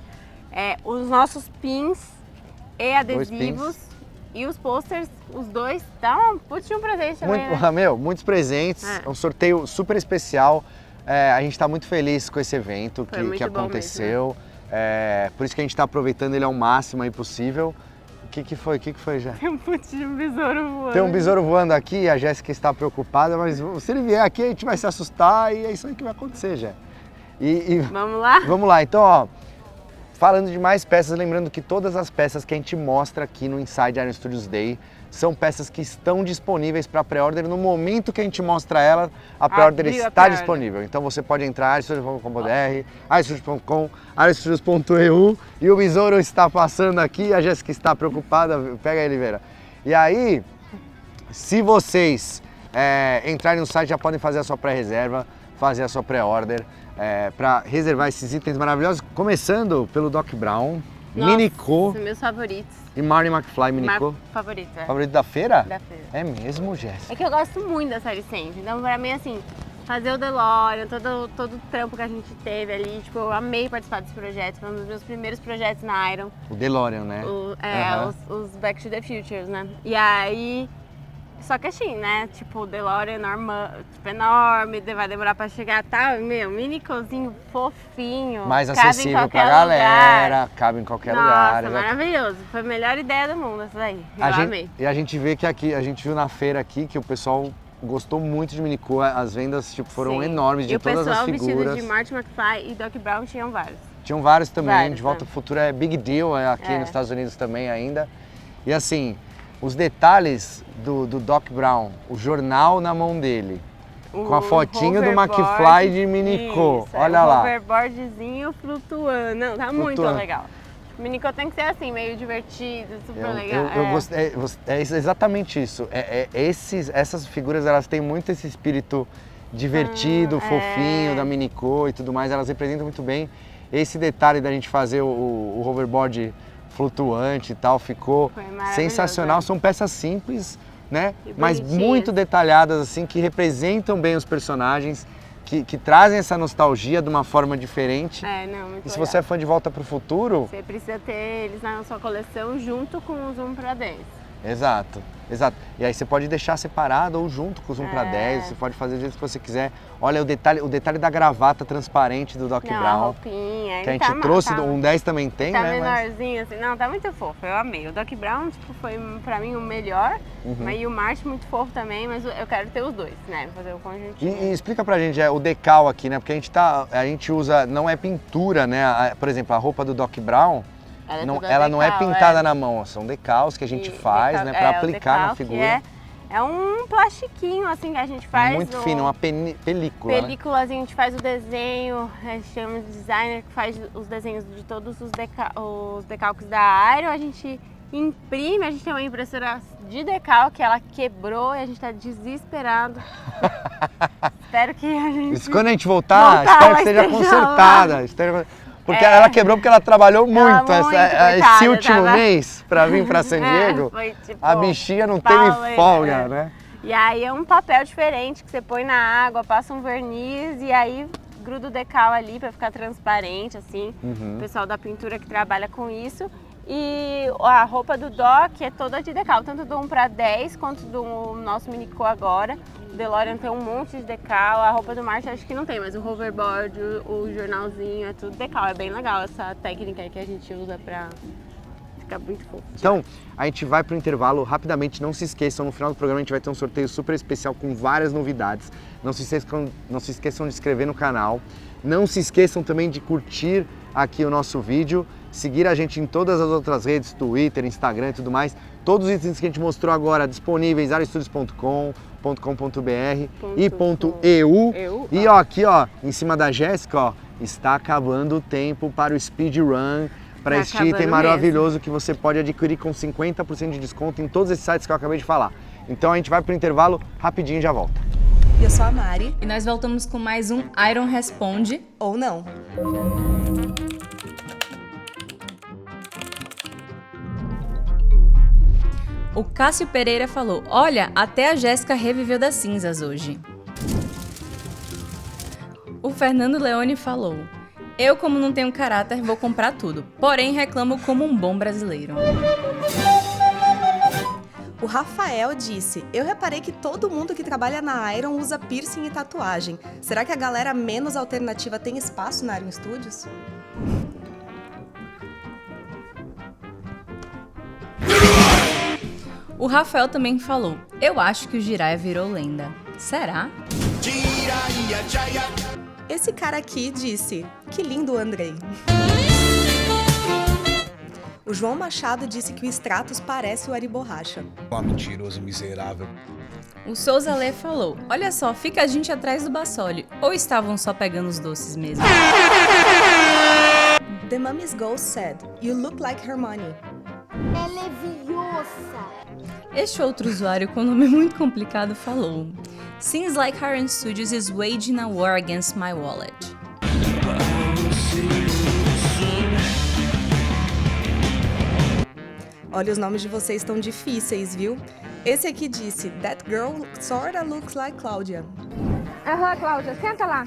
Os nossos pins e adesivos e os posters, os dois, dá um putz de um presente também, né? Muitos presentes, é um sorteio super especial. A gente está muito feliz com esse evento Foi muito que bom aconteceu. Por isso que a gente está aproveitando ele ao máximo aí possível. O que foi? O que foi, já? Tem um putz de um besouro voando. Tem um besouro voando aqui, a Jéssica está preocupada, mas se ele vier aqui a gente vai se assustar e é isso aí que vai acontecer, já. Vamos lá? Vamos lá, então, ó. Falando de mais peças, lembrando que todas as peças que a gente mostra aqui no Inside Iron Studios Day são peças que estão disponíveis para pré-order. No momento que a gente mostra ela, a pré-order Abriu a está pré-order. disponível. Então você pode entrar em ironstudios.com.br, ironstudios.com, ironstudios.eu e o Besouro está passando aqui, a Jéssica está preocupada, pega ele, Vera. E aí, se vocês entrarem no site, já podem fazer a sua pré-reserva, fazer a sua pré-order. Para reservar esses itens maravilhosos, começando pelo Doc Brown, Minicô São meus favoritos. e Marty McFly Minicô. Favorita. Favorito da feira? Da feira. É mesmo, Jéssica? É que eu gosto muito da série sempre. Então, pra mim, assim, fazer o DeLorean, todo o trampo que a gente teve ali, tipo, eu amei participar desse projeto. Foi um dos meus primeiros projetos na Iron. O DeLorean, né? Os Back to the Futures, né? E aí... Só que assim, né? Tipo, o DeLorean enorme, vai demorar pra chegar, tá? Meu, minicozinho fofinho. Mais cabe em acessível qualquer pra galera, lugar. cabe em qualquer Nossa, lugar. Exato. maravilhoso. Foi a melhor ideia do mundo essa daí. Eu amei. E a gente vê que aqui, a gente viu na feira aqui que o pessoal gostou muito de Minicô, as vendas tipo, foram Sim. enormes de e todas as o pessoal figuras. vestido de Marty McFly e Doc Brown tinham vários. Tinham vários também, Vários, de Volta né? ao Futuro é big deal aqui É. nos Estados Unidos também ainda. E assim, os detalhes do Doc Brown, o jornal na mão dele, com a fotinho do hoverboard, McFly de Minicô, isso, olha um lá. hoverboardzinho flutuando. Não, tá muito Flutuando. legal. O Minicô tem que ser assim, meio divertido, super legal. Eu gostei, é exatamente isso. Essas figuras, elas têm muito esse espírito divertido, fofinho da Minicô e tudo mais, elas representam muito bem. Esse detalhe da gente fazer o hoverboard flutuante e tal, ficou Foi maravilhoso, sensacional. né? São peças simples, né? E Mas bonitinhas. muito detalhadas, assim, que representam bem os personagens, que trazem essa nostalgia de uma forma diferente. Não, muito E se legal. você é fã de Volta para o Futuro, Você precisa ter eles na sua coleção junto com o Zoom para 10. exato. E aí você pode deixar separado ou junto com o Zoom para 10, É. você pode fazer do jeito que você quiser. Olha o detalhe da gravata transparente do Doc Não, a Brown, roupinha. que a ele gente tá, trouxe, tá, um 10 também tem, tá né? Mas... menorzinho assim. Não, tá muito fofo, eu amei. O Doc Brown, tipo, foi pra mim o melhor. Mas e o Marty muito fofo também, mas eu quero ter os dois, né? Fazer o conjuntinho. E explica pra gente o decal aqui, né? Porque a gente usa, não é pintura, né? Por exemplo, a roupa do Doc Brown, ela não é pintada na mão, são decals que a gente faz, né? Pra o aplicar na decal, que figura. É um plastiquinho, assim, que a gente faz. Muito fino, uma película, né? Películazinha, a gente faz o desenho, a gente chama de designer que faz os desenhos de todos os decalques da Iron, a gente imprime, a gente tem uma impressora de decalque, que ela quebrou e a gente tá desesperado. Espero que a gente... Isso, quando a gente voltar, espero ela que esteja esteja consertada. Porque ela quebrou porque ela trabalhou muito, coitada, esse último tava- mês pra vir pra San Diego. Foi, tipo, A bichinha não teve pauleira, folga, né? E aí é um papel diferente que você põe na água, passa um verniz e aí gruda o decal ali para ficar transparente, assim. O pessoal da pintura que trabalha com isso. E a roupa do Doc é toda de decal, tanto do 1 para 10 quanto do nosso Minicô agora. O DeLorean tem um monte de decal, a roupa do Martin acho que não tem, mas o hoverboard, o jornalzinho, é tudo decal. É bem legal essa técnica aí que a gente usa pra ficar muito fofo. Então, a gente vai pro intervalo rapidamente, não se esqueçam, no final do programa a gente vai ter um sorteio super especial com várias novidades. Não se esqueçam de se inscrever no canal, não se esqueçam também de curtir aqui o nosso vídeo, seguir a gente em todas as outras redes, Twitter, Instagram e tudo mais. Todos os itens que a gente mostrou agora disponíveis, arestudios.com.br e .eu. E ó, aqui ó, em cima da Jéssica, ó, está acabando o tempo para o speedrun, para este item maravilhoso que você pode adquirir com 50% de desconto em todos esses sites que eu acabei de falar. Então a gente vai pro intervalo rapidinho e já volta. Eu sou a Mari. E nós voltamos com mais um Iron Responde. Ou não. O Cássio Pereira falou: olha, até a Jéssica reviveu das cinzas hoje. O Fernando Leone falou: eu, como não tenho caráter, vou comprar tudo, porém reclamo como um bom brasileiro. O Rafael disse: eu reparei que todo mundo que trabalha na Iron usa piercing e tatuagem. Será que a galera menos alternativa tem espaço na Iron Studios? O Rafael também falou: eu acho que o Jiraiya virou lenda. Será? Esse cara aqui disse: que lindo, Andrei. O João Machado disse que o Stratos parece o Ari Borracha. Ó, mentiroso, miserável. O Souza Lê falou: olha só, fica a gente atrás do Bassoli. Ou estavam só pegando os doces mesmo? The Mummy's Ghost said, you look like Hermione. É leviosa. Este outro usuário com nome muito complicado falou: seems like Iron Studios is waging a war against my wallet. Olha, os nomes de vocês estão difíceis, viu? Esse aqui disse, that girl sorta looks like Cláudia. Aham, Cláudia, senta lá.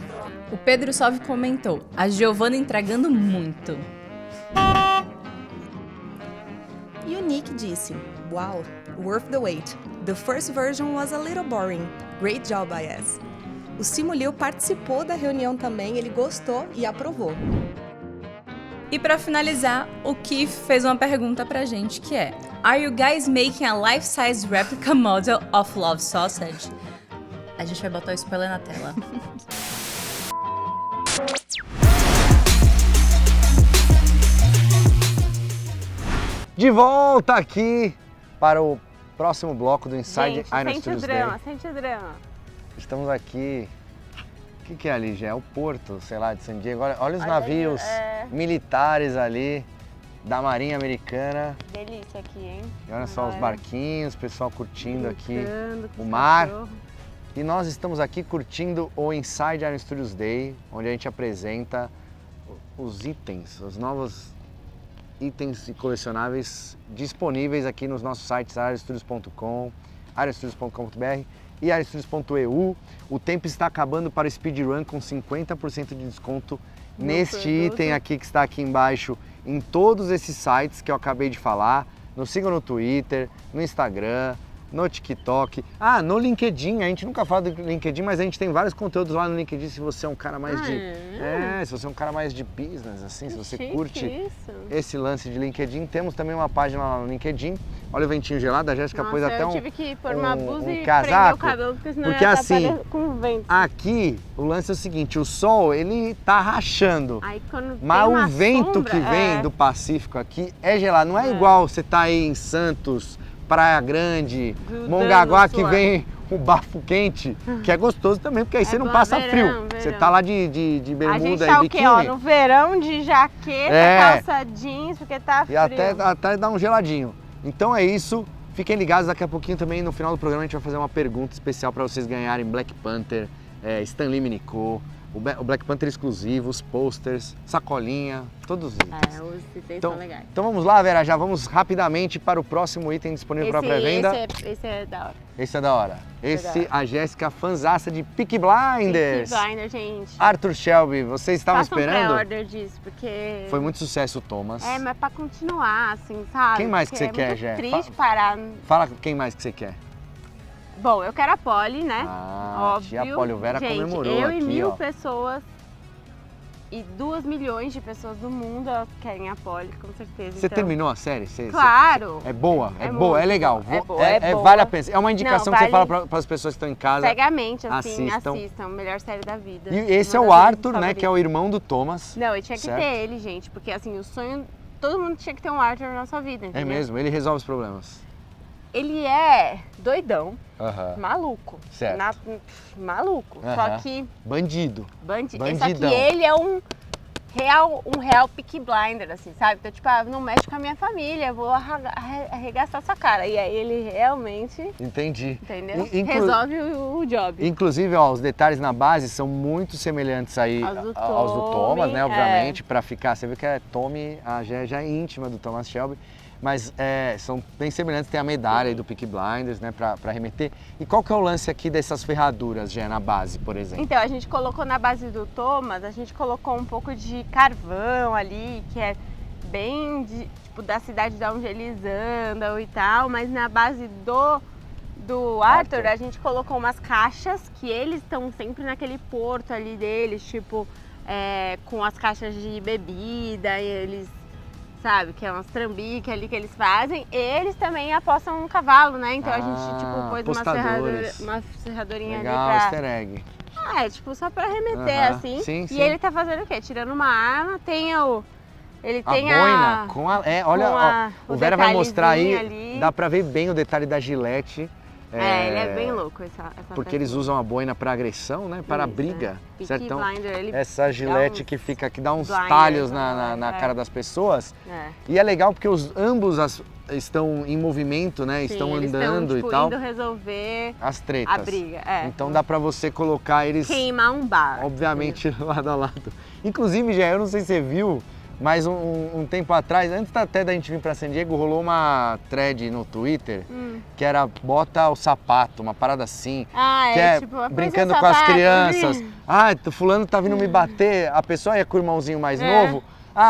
O Pedro Salve comentou: a Giovana entregando muito. E o Nick disse, wow, worth the wait. The first version was a little boring. Great job, IS. O Simulio participou da reunião também, ele gostou e aprovou. E pra finalizar, o Keith fez uma pergunta pra gente que é: are you guys making a life-size replica model of Love Sausage? A gente vai botar o spoiler na tela. De volta aqui para o próximo bloco do Inside Gente, Iron sente o Studios drama, Day. sente o drama. Estamos aqui. O que é ali, Gé? É o porto, sei lá, de San Diego. Olha os navios militares ali da Marinha Americana. Delícia aqui, hein? E olha só os barquinhos, o pessoal curtindo aqui com o mar. cachorro. E nós estamos aqui curtindo o Inside Iron Studios Day, onde a gente apresenta os itens, os novos itens e colecionáveis disponíveis aqui nos nossos sites arestudios.com, arestudios.com.br e arestudios.eu. O tempo está acabando para o speedrun com 50% de desconto neste item aqui que está aqui embaixo, em todos esses sites que eu acabei de falar. Nos sigam no Twitter, no Instagram, no TikTok, no LinkedIn. A gente nunca fala do LinkedIn, mas a gente tem vários conteúdos lá no LinkedIn. Se você é um cara mais se você é um cara mais de business, assim, se você curte esse lance de LinkedIn, temos também uma página lá no LinkedIn. Olha o ventinho gelado, a Jéssica pôs até eu tive que pôr uma blusa e casaco, prender o cabelo, porque senão porque ia assim, com o vento. Aqui o lance é o seguinte, o sol ele tá rachando, Aí, quando mas tem uma o vento sombra, que vem do Pacífico aqui é gelado, não é igual você tá aí em Santos, Praia Grande, Mongaguá, que vem o bafo quente, que é gostoso também, porque aí você não passa frio. Você tá lá de bermuda e biquíni. A gente tá no verão de jaqueta, calça jeans, porque tá frio. E até dá um geladinho. Então é isso, fiquem ligados, daqui a pouquinho também, no final do programa, a gente vai fazer uma pergunta especial para vocês ganharem Black Panther, Stan Lee Minicô, o Black Panther exclusivo, os posters, sacolinha, todos os itens. Os itens Então, são legais. então vamos lá, Vera, já vamos rapidamente para o próximo item disponível para pré-venda. Esse é da hora. Esse é da hora. Esse, da hora. a Jéssica, fanzaça de Peaky Blinders. Peaky Blinders, gente. Arthur Shelby, vocês estavam Faça esperando? um pré-order disso, porque... Foi muito sucesso o Thomas. Mas pra continuar, assim, sabe? Quem mais que Porque você quer, muito Jé? triste parar... Fala quem mais que você quer. Bom, eu quero a Polly, né? Ah, Óbvio. tia Polly, o Vera gente, comemorou eu aqui, e 1000 ó. pessoas e 2 milhões de pessoas do mundo querem a Polly, com certeza. Você então... terminou a série? Claro! É boa, é É boa, é muito legal. boa, é boa, É é boa. vale a pena. É uma indicação Não, que você vale- fala para as pessoas que estão em casa. Cegamente, assim, Assistam. assistam. Melhor série da vida. E esse é Uma o das minhas Arthur, né, que é o favoritas. irmão do Thomas. Não, eu tinha que certo? ter ele, gente, porque assim, o sonho... Todo mundo tinha que ter um Arthur na sua vida, entendeu? É mesmo, ele resolve os problemas. Ele é doidão, Aham. maluco. Certo. Maluco. Aham. Só que... Bandido. Só que Bandidão. ele é um real Peaky Blinder, assim, sabe? Então, tipo, não mexe com a minha família, eu vou arregaçar sua cara. E aí ele realmente, Entendi. entendeu? Inclu- Resolve o job. Inclusive, ó, os detalhes na base são muito semelhantes aí Aos do aos do Thomas, Tommy, né? Obviamente, pra ficar. Você viu que a Tommy já é íntima do Thomas Shelby, mas são bem semelhantes. Tem a medalha aí do Peaky Blinders, né? Pra remeter. E qual que é o lance aqui dessas ferraduras, já na base, por exemplo? Então, a gente colocou na base do Thomas, a gente colocou um pouco de carvão ali, que é bem tipo, da cidade de onde eles andam e tal, mas na base do Arthur, a gente colocou umas caixas que eles estão sempre naquele porto ali deles, tipo, com as caixas de bebida, e eles, sabe, que é umas trambiques ali que eles fazem. Eles também apostam no cavalo, né? Então a gente, tipo, pôs apostadores. uma ferradorinha Legal, ali easter egg. tipo, só pra remeter, Aham, assim. sim, e sim. ele tá fazendo o quê? Tirando uma arma, ele A tem boina com a... olha, com ó, o Vera vai mostrar aí, detalhezinho ali. dá pra ver bem o detalhe da Gillette. ele é bem louco essa Porque eles usam a boina para agressão, né? Para Isso, briga. Peaky Certo? Então, Blinder, ele essa Gillette uns que dá uns blinders talhos na na galera, cara das pessoas. É. E é legal porque ambos estão em movimento, né? Sim, estão eles andando tipo, e tal. indo resolver As tretas. a briga. Então dá para você colocar eles, Queimar um bar. obviamente, lado a lado. Inclusive, já eu não sei se você viu, mas um tempo atrás, antes até da gente vir para San Diego, rolou uma thread no Twitter que era bota o sapato, uma parada assim. Que é tipo, põe brincando seu com as sapato, crianças. ih. O fulano tá vindo me bater. A pessoa ia com o irmãozinho mais novo.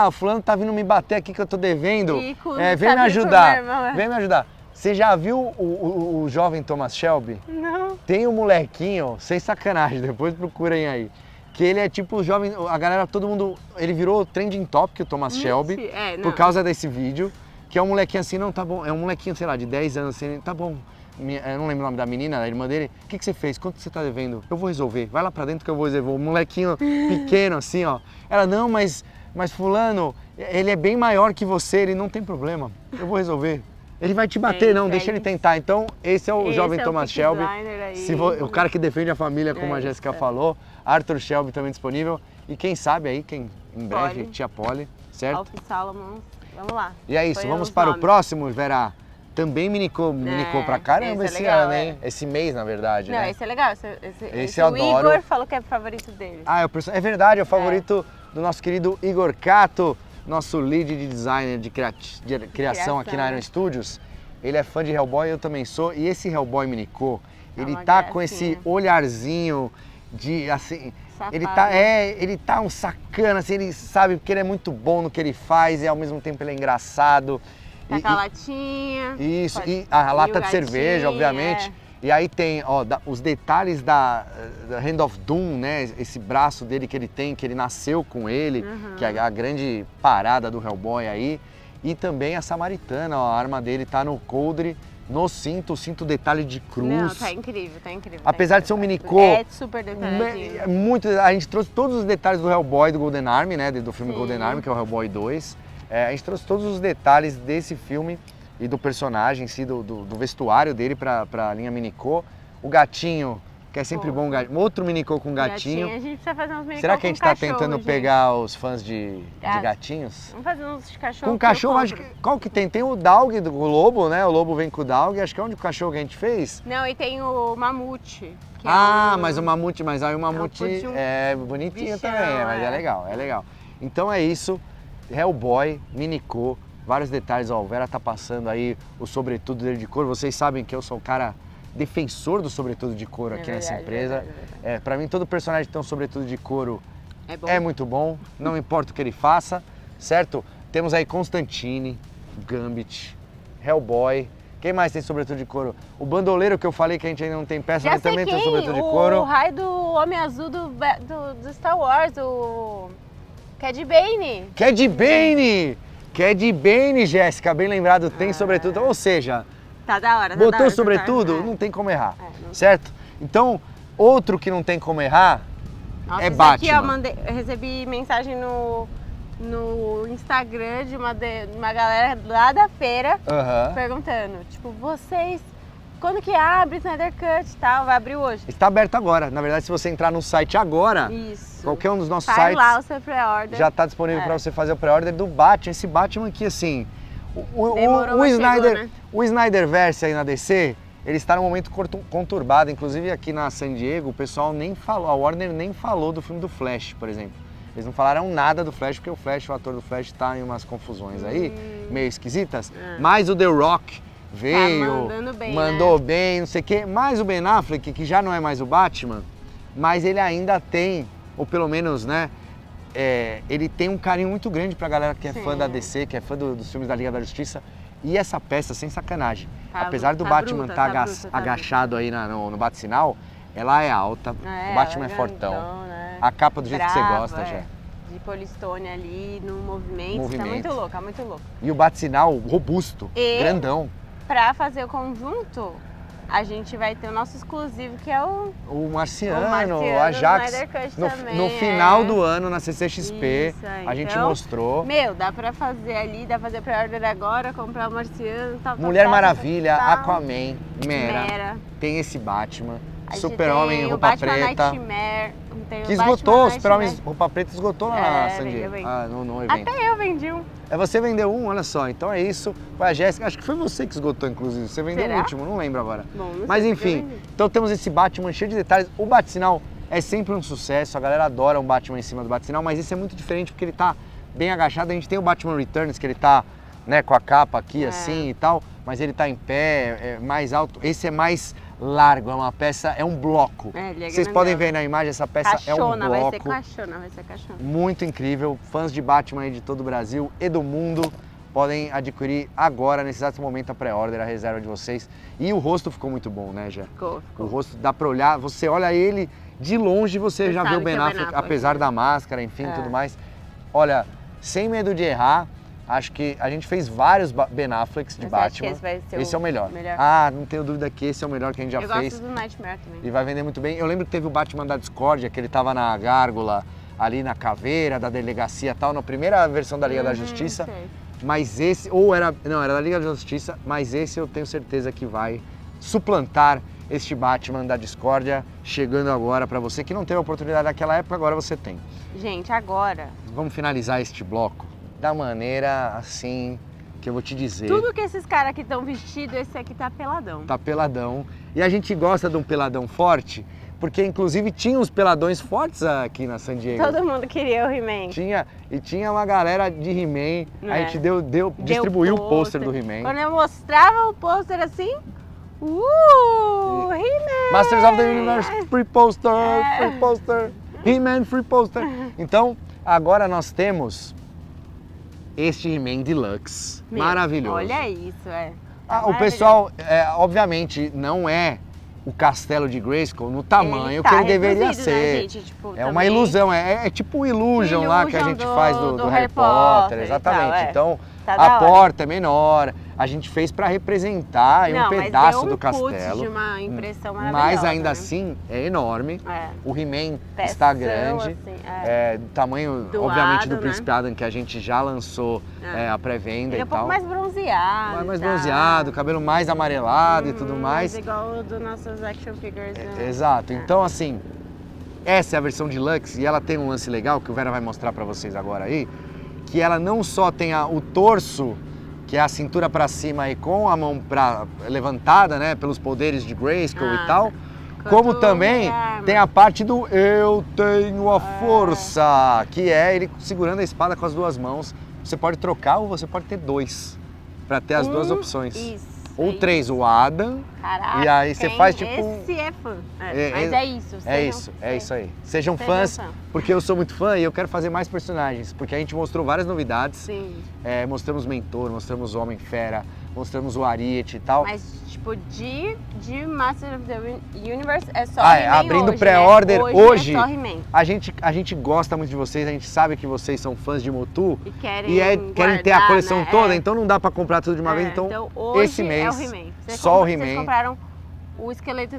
O fulano tá vindo me bater aqui que eu tô devendo. E com- Vem me sabe, com o ajudar. meu irmão, Vem me ajudar. Você já viu o jovem Thomas Shelby? Não. Tem um molequinho, sem sacanagem, depois procurem aí. Que ele é tipo o jovem, a galera, todo mundo, ele virou trending topic, o Thomas Shelby, não. por causa desse vídeo. Que é um molequinho assim, não, tá bom, é um molequinho, sei lá, de 10 anos assim, tá bom. Eu não lembro o nome da menina, da irmã dele. O que você fez? Quanto você tá devendo? Eu vou resolver. Vai lá pra dentro que eu vou resolver. Um molequinho pequeno assim, ó. Ela, não, mas fulano, ele é bem maior que você, ele não tem problema. Eu vou resolver. Ele vai te bater, não, deixa ele tentar. Então, esse é o jovem Thomas Shelby. O cara que defende a família, como a Jéssica falou. Arthur Shelby também disponível. E quem sabe aí, em breve, Polly. tia Polly, certo? Alf Salomon, vamos lá. E é isso, Põe vamos os para o nomes. próximo, Vera. Também minicou pra caramba esse é esse legal, ano, hein? Esse mês, na verdade, Não, né? esse é legal. Esse eu o adoro. Igor falou que é o favorito dele. É verdade, é o favorito do nosso querido Igor Cato, nosso lead de designer de criação aqui na Iron Studios. Ele é fã de Hellboy, eu também sou. E esse Hellboy minicô, ele uma tá com esse gracinha. olharzinho de, assim... Safado. Ele tá um sacana, assim, ele sabe porque ele é muito bom no que ele faz e ao mesmo tempo ele é engraçado. Tá com a latinha. Isso, pode- e a lata o de cerveja, gatinho, obviamente. E aí tem os detalhes da Hand of Doom, né? Esse braço dele que ele tem, que ele nasceu com ele, que é a grande parada do Hellboy aí. E também a Samaritana, ó, a arma dele tá no coldre, no cinto, o cinto detalhe de cruz. Não, tá incrível, tá incrível. Apesar de ser um minicô, É super detalhadinho. muito, a gente trouxe todos os detalhes do Hellboy do Golden Army, né? Do filme Sim. Golden Army, que é o Hellboy 2. A gente trouxe todos os detalhes desse filme e do personagem em si, do vestuário dele pra linha minicô. O gatinho que é sempre bom, outro Minicô com gatinho. A gente precisa fazer uns Minicô Será que a gente com tá cachorro, tentando gente. pegar os fãs de gatinhos? Vamos fazer uns de cachorro. Com cachorro, acho que. Qual que tem? Tem o Dog, o Lobo, né? O Lobo vem com o Dog. Acho que é onde o cachorro que a gente fez. Não, e tem o Mamute. Que mas o Mamute, mas aí o Mamute é bonitinho bichão, também, mas é legal, é legal. Então é isso, Hellboy, Minicô, vários detalhes, ó, o Vera tá passando aí o sobretudo dele de couro, vocês sabem que eu sou o cara defensor do sobretudo de couro aqui nessa empresa. Pra mim todo personagem que tem um sobretudo de couro é muito bom, não importa o que ele faça, certo? Temos aí Constantine, Gambit, Hellboy. Quem mais tem sobretudo de couro? O bandoleiro que eu falei que a gente ainda não tem peça, mas também tem sobretudo de couro. O raio do Homem Azul do Star Wars, o Cad Bane. Cad Bane! Cad Bane, Jéssica, bem lembrado, tem sobretudo. Ou seja, tá da hora, botou sobretudo, não tem como errar, certo? Então, outro que não tem como errar é Batman. Aqui, ó, eu recebi mensagem no Instagram de uma galera lá da feira perguntando, tipo, vocês, quando que abre Snyder Cut e tal? Vai abrir hoje? Está aberto agora. Na verdade, se você entrar no site agora, qualquer um dos nossos sites lá o seu pré-order. Já está disponível para você fazer o pré-order do Batman. Esse Batman aqui, assim, o Snyderverse aí na DC, ele está num momento conturbado. Inclusive aqui na San Diego, o pessoal nem falou, a Warner nem falou do filme do Flash, por exemplo. Eles não falaram nada do Flash, porque o ator do Flash está em umas confusões aí, meio esquisitas. Mas o The Rock veio, mandou bem, não sei o quê. Mas o Ben Affleck, que já não é mais o Batman, mas ele ainda tem, ou pelo menos, né, ele tem um carinho muito grande pra galera que é fã da DC, que é fã dos filmes da Liga da Justiça. E essa peça, sem sacanagem, apesar do Batman estar agachado aí no bate-sinal, ela é alta, o Batman é fortão. A capa do jeito que você gosta, já. De polistone ali, no movimento. Tá muito louco, tá muito louco. E o bate-sinal robusto, grandão. Pra fazer o conjunto, a gente vai ter o nosso exclusivo, que é o Marciano, o Ajax. No final do ano, na CCXP, a gente mostrou. Dá pra fazer ali, dá pra fazer pré-order agora, comprar o Marciano, tal. Mulher Maravilha, Aquaman, Mera. Tem esse Batman. Super-Homem, roupa preta. Nightmare, que esgotou, Super-Homem, roupa preta esgotou lá na San Diego. No evento. Até eu vendi um. Você vendeu um, olha só. Então é isso. Foi a Jéssica, acho que foi você que esgotou, inclusive. Você vendeu o último, não lembro agora. Mas enfim, então temos esse Batman cheio de detalhes. O bate-sinal é sempre um sucesso, a galera adora um Batman em cima do bate-sinal, mas esse é muito diferente porque ele tá bem agachado. A gente tem o Batman Returns, que ele tá, né, com a capa aqui assim e tal, mas ele tá em pé, é mais alto. Esse é mais largo, é uma peça, é um bloco. Vocês podem ver na imagem, essa peça é um bloco. Vai ser caixona. Muito incrível. Fãs de Batman aí de todo o Brasil e do mundo podem adquirir agora, nesse exato momento, a pré-order, a reserva de vocês. E o rosto ficou muito bom, né, Jé? Ficou. O rosto dá pra olhar, você olha ele de longe, você já vê o Ben Affleck, apesar da máscara, enfim, tudo mais. Olha, sem medo de errar, acho que a gente fez vários Ben Afflecks de Batman. Esse é o melhor. Não tenho dúvida que esse é o melhor que a gente já fez. Eu gosto do Nightmare também. E vai vender muito bem. Eu lembro que teve o Batman da Discórdia, que ele tava na gárgula, ali na caveira da delegacia e tal, na primeira versão da Liga da Justiça. Mas esse, era da Liga da Justiça, mas esse eu tenho certeza que vai suplantar este Batman da Discórdia, chegando agora pra você que não teve a oportunidade naquela época, agora você tem. Gente, agora... Vamos finalizar este bloco da maneira assim que eu vou te dizer. Tudo que esses caras aqui estão vestidos, esse aqui tá peladão. Tá peladão. E a gente gosta de um peladão forte, porque inclusive tinha uns peladões fortes aqui na San Diego. Todo mundo queria o He-Man. Tinha uma galera de He-Man, a gente distribuiu o pôster do He-Man. Quando eu mostrava o pôster assim, He-Man! Masters of the Universe, free poster, free poster, He-Man, free poster. Então, agora nós temos este He-Man Deluxe, maravilhoso. Olha isso, o pessoal, obviamente, não é o castelo de Grayskull no tamanho que ele deveria ser. Né, gente? Tipo, é uma ilusão, é tipo o Illusion lá que a gente faz do Harry Potter, exatamente. Então, Tá da a hora. porta é menor, a gente fez para representar um pedaço mas deu do um putz castelo. de uma impressão maravilhosa. Mas ainda né? assim é enorme. É. O He-Man Pezão, está grande. assim, Do tamanho, Do obviamente, do lado, Príncipe né? Adam, que a gente já lançou a pré-venda Ele e é um pouco tal. mais bronzeado. Mais e tal. bronzeado, cabelo mais amarelado e tudo mais. Mas igual o dos nossos action figures. Né? Exato. Então, assim, essa é a versão Deluxe e ela tem um lance legal que o Vera vai mostrar pra vocês agora aí, que ela não só tem o torso, que é a cintura pra cima e com a mão levantada, né, pelos poderes de Grayskull e tal, como também tem a parte do eu tenho a força, que é ele segurando a espada com as duas mãos. Você pode trocar ou você pode ter dois, pra ter as duas opções. Isso. Ou três, o Adam. Caraca, E aí você faz tipo. Esse é fã. Mas é isso. É isso aí. Sejam fãs, porque eu sou muito fã e eu quero fazer mais personagens, porque a gente mostrou várias novidades. Sim. Mostramos Mentor, mostramos o Homem-Fera, mostramos o Ariete e tal. Mas, tipo, de Master of the Universe é só He-Man abrindo hoje, pré-order né? hoje. É só He-Man. A gente gosta muito de vocês, a gente sabe que vocês são fãs de Motu E querem, querem ter a guardar, coleção né? toda, então não dá pra comprar tudo de uma vez. Então, hoje esse mês, é o He-Man. só o Vocês He-Man. compraram o esqueleto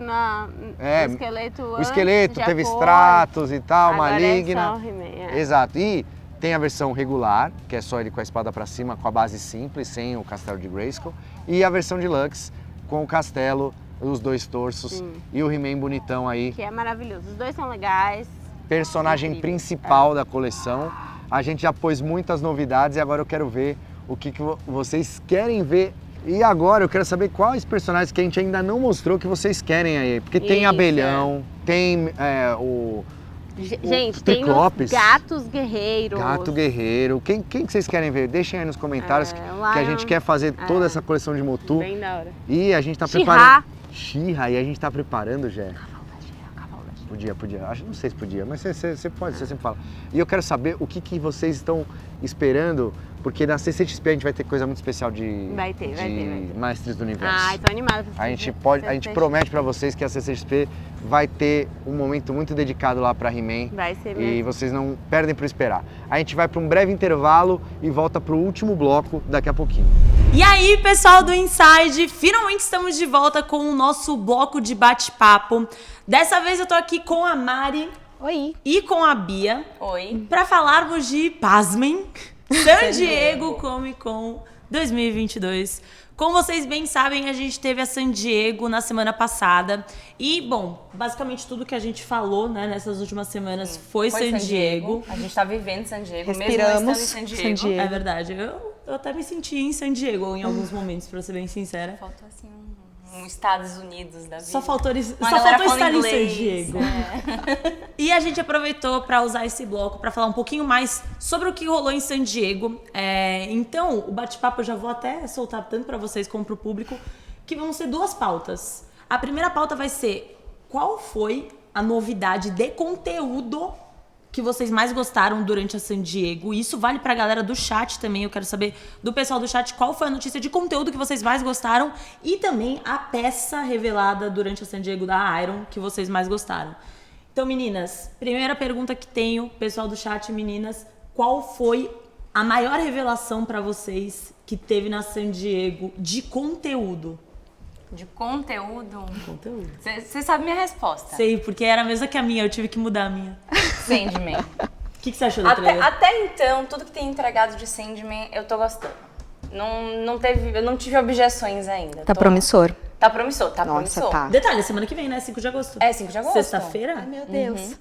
É, o esqueleto O esqueleto antes, teve já foi. Stratos e tal, Agora Maligna. É só o He-Man, Exato. E tem a versão regular, que é só ele com a espada pra cima, com a base simples, sem o castelo de Grayskull. E a versão Deluxe, com o castelo, os dois torsos e o He-Man bonitão aí. Que é maravilhoso. Os dois são legais. Personagem Incrível. principal da coleção. A gente já pôs muitas novidades e agora eu quero ver o que vocês querem ver. E agora eu quero saber quais personagens que a gente ainda não mostrou que vocês querem aí. Porque tem Isso, Abelhão, tem o Gente, tem Triclopes. os gatos guerreiros. Gato Guerreiro. Quem que vocês querem ver? Deixem aí nos comentários que a Lion. gente quer fazer toda essa coleção de Motu. Bem da hora. E a gente tá She-Ra. preparando. She-Ra, e a gente tá preparando, Jé. Podia. Acho, não sei se podia, mas você pode, você sempre fala. E eu quero saber o que vocês estão esperando, porque na CCXP a gente vai ter coisa muito especial de Vai ter. Mestres do Universo. Ai, tô animada. A gente promete pra vocês que a CCXP vai ter um momento muito dedicado lá pra He-Man. Vai ser E mesmo. vocês não perdem por esperar. A gente vai pra um breve intervalo e volta pro último bloco daqui a pouquinho. E aí, pessoal do Inside, finalmente estamos de volta com o nosso bloco de bate-papo. Dessa vez eu tô aqui com a Mari. Oi. E com a Bia. Oi. Pra falarmos de, pasmem, San Diego Comic Con 2022. Como vocês bem sabem, a gente teve a San Diego na semana passada. E, bom, basicamente tudo que a gente falou, né, nessas últimas semanas foi San Diego. A gente tá vivendo San Diego, Respiramos mesmo estando em San Diego. San Diego. É verdade. Eu até me senti em San Diego em alguns momentos, pra ser bem sincera. Faltou assim um Estados Unidos da vida. Só faltou Uma estar galera em falando San inglês, Diego. E a gente aproveitou para usar esse bloco para falar um pouquinho mais sobre o que rolou em San Diego. Então, o bate-papo eu já vou até soltar tanto para vocês como para o público, que vão ser duas pautas. A primeira pauta vai ser qual foi a novidade de conteúdo que vocês mais gostaram durante a San Diego. E isso vale pra galera do chat também. Eu quero saber do pessoal do chat qual foi a notícia de conteúdo que vocês mais gostaram e também a peça revelada durante a San Diego da Iron que vocês mais gostaram. Então, meninas, primeira pergunta que tenho, pessoal do chat, meninas, qual foi a maior revelação pra vocês que teve na San Diego de conteúdo? De conteúdo? Conteúdo. Você sabe minha resposta. Sei, porque era a mesma que a minha, eu tive que mudar a minha. Sandman. O que você achou do trailer? Até então, tudo que tem entregado de Sandman, eu tô gostando. Eu não tive objeções ainda. Tá promissor. Tá promissor, tá Nossa, promissor. tá. Detalhe, semana que vem, né? 5 de agosto. É, 5 de agosto. Sexta-feira? Ai, meu Deus.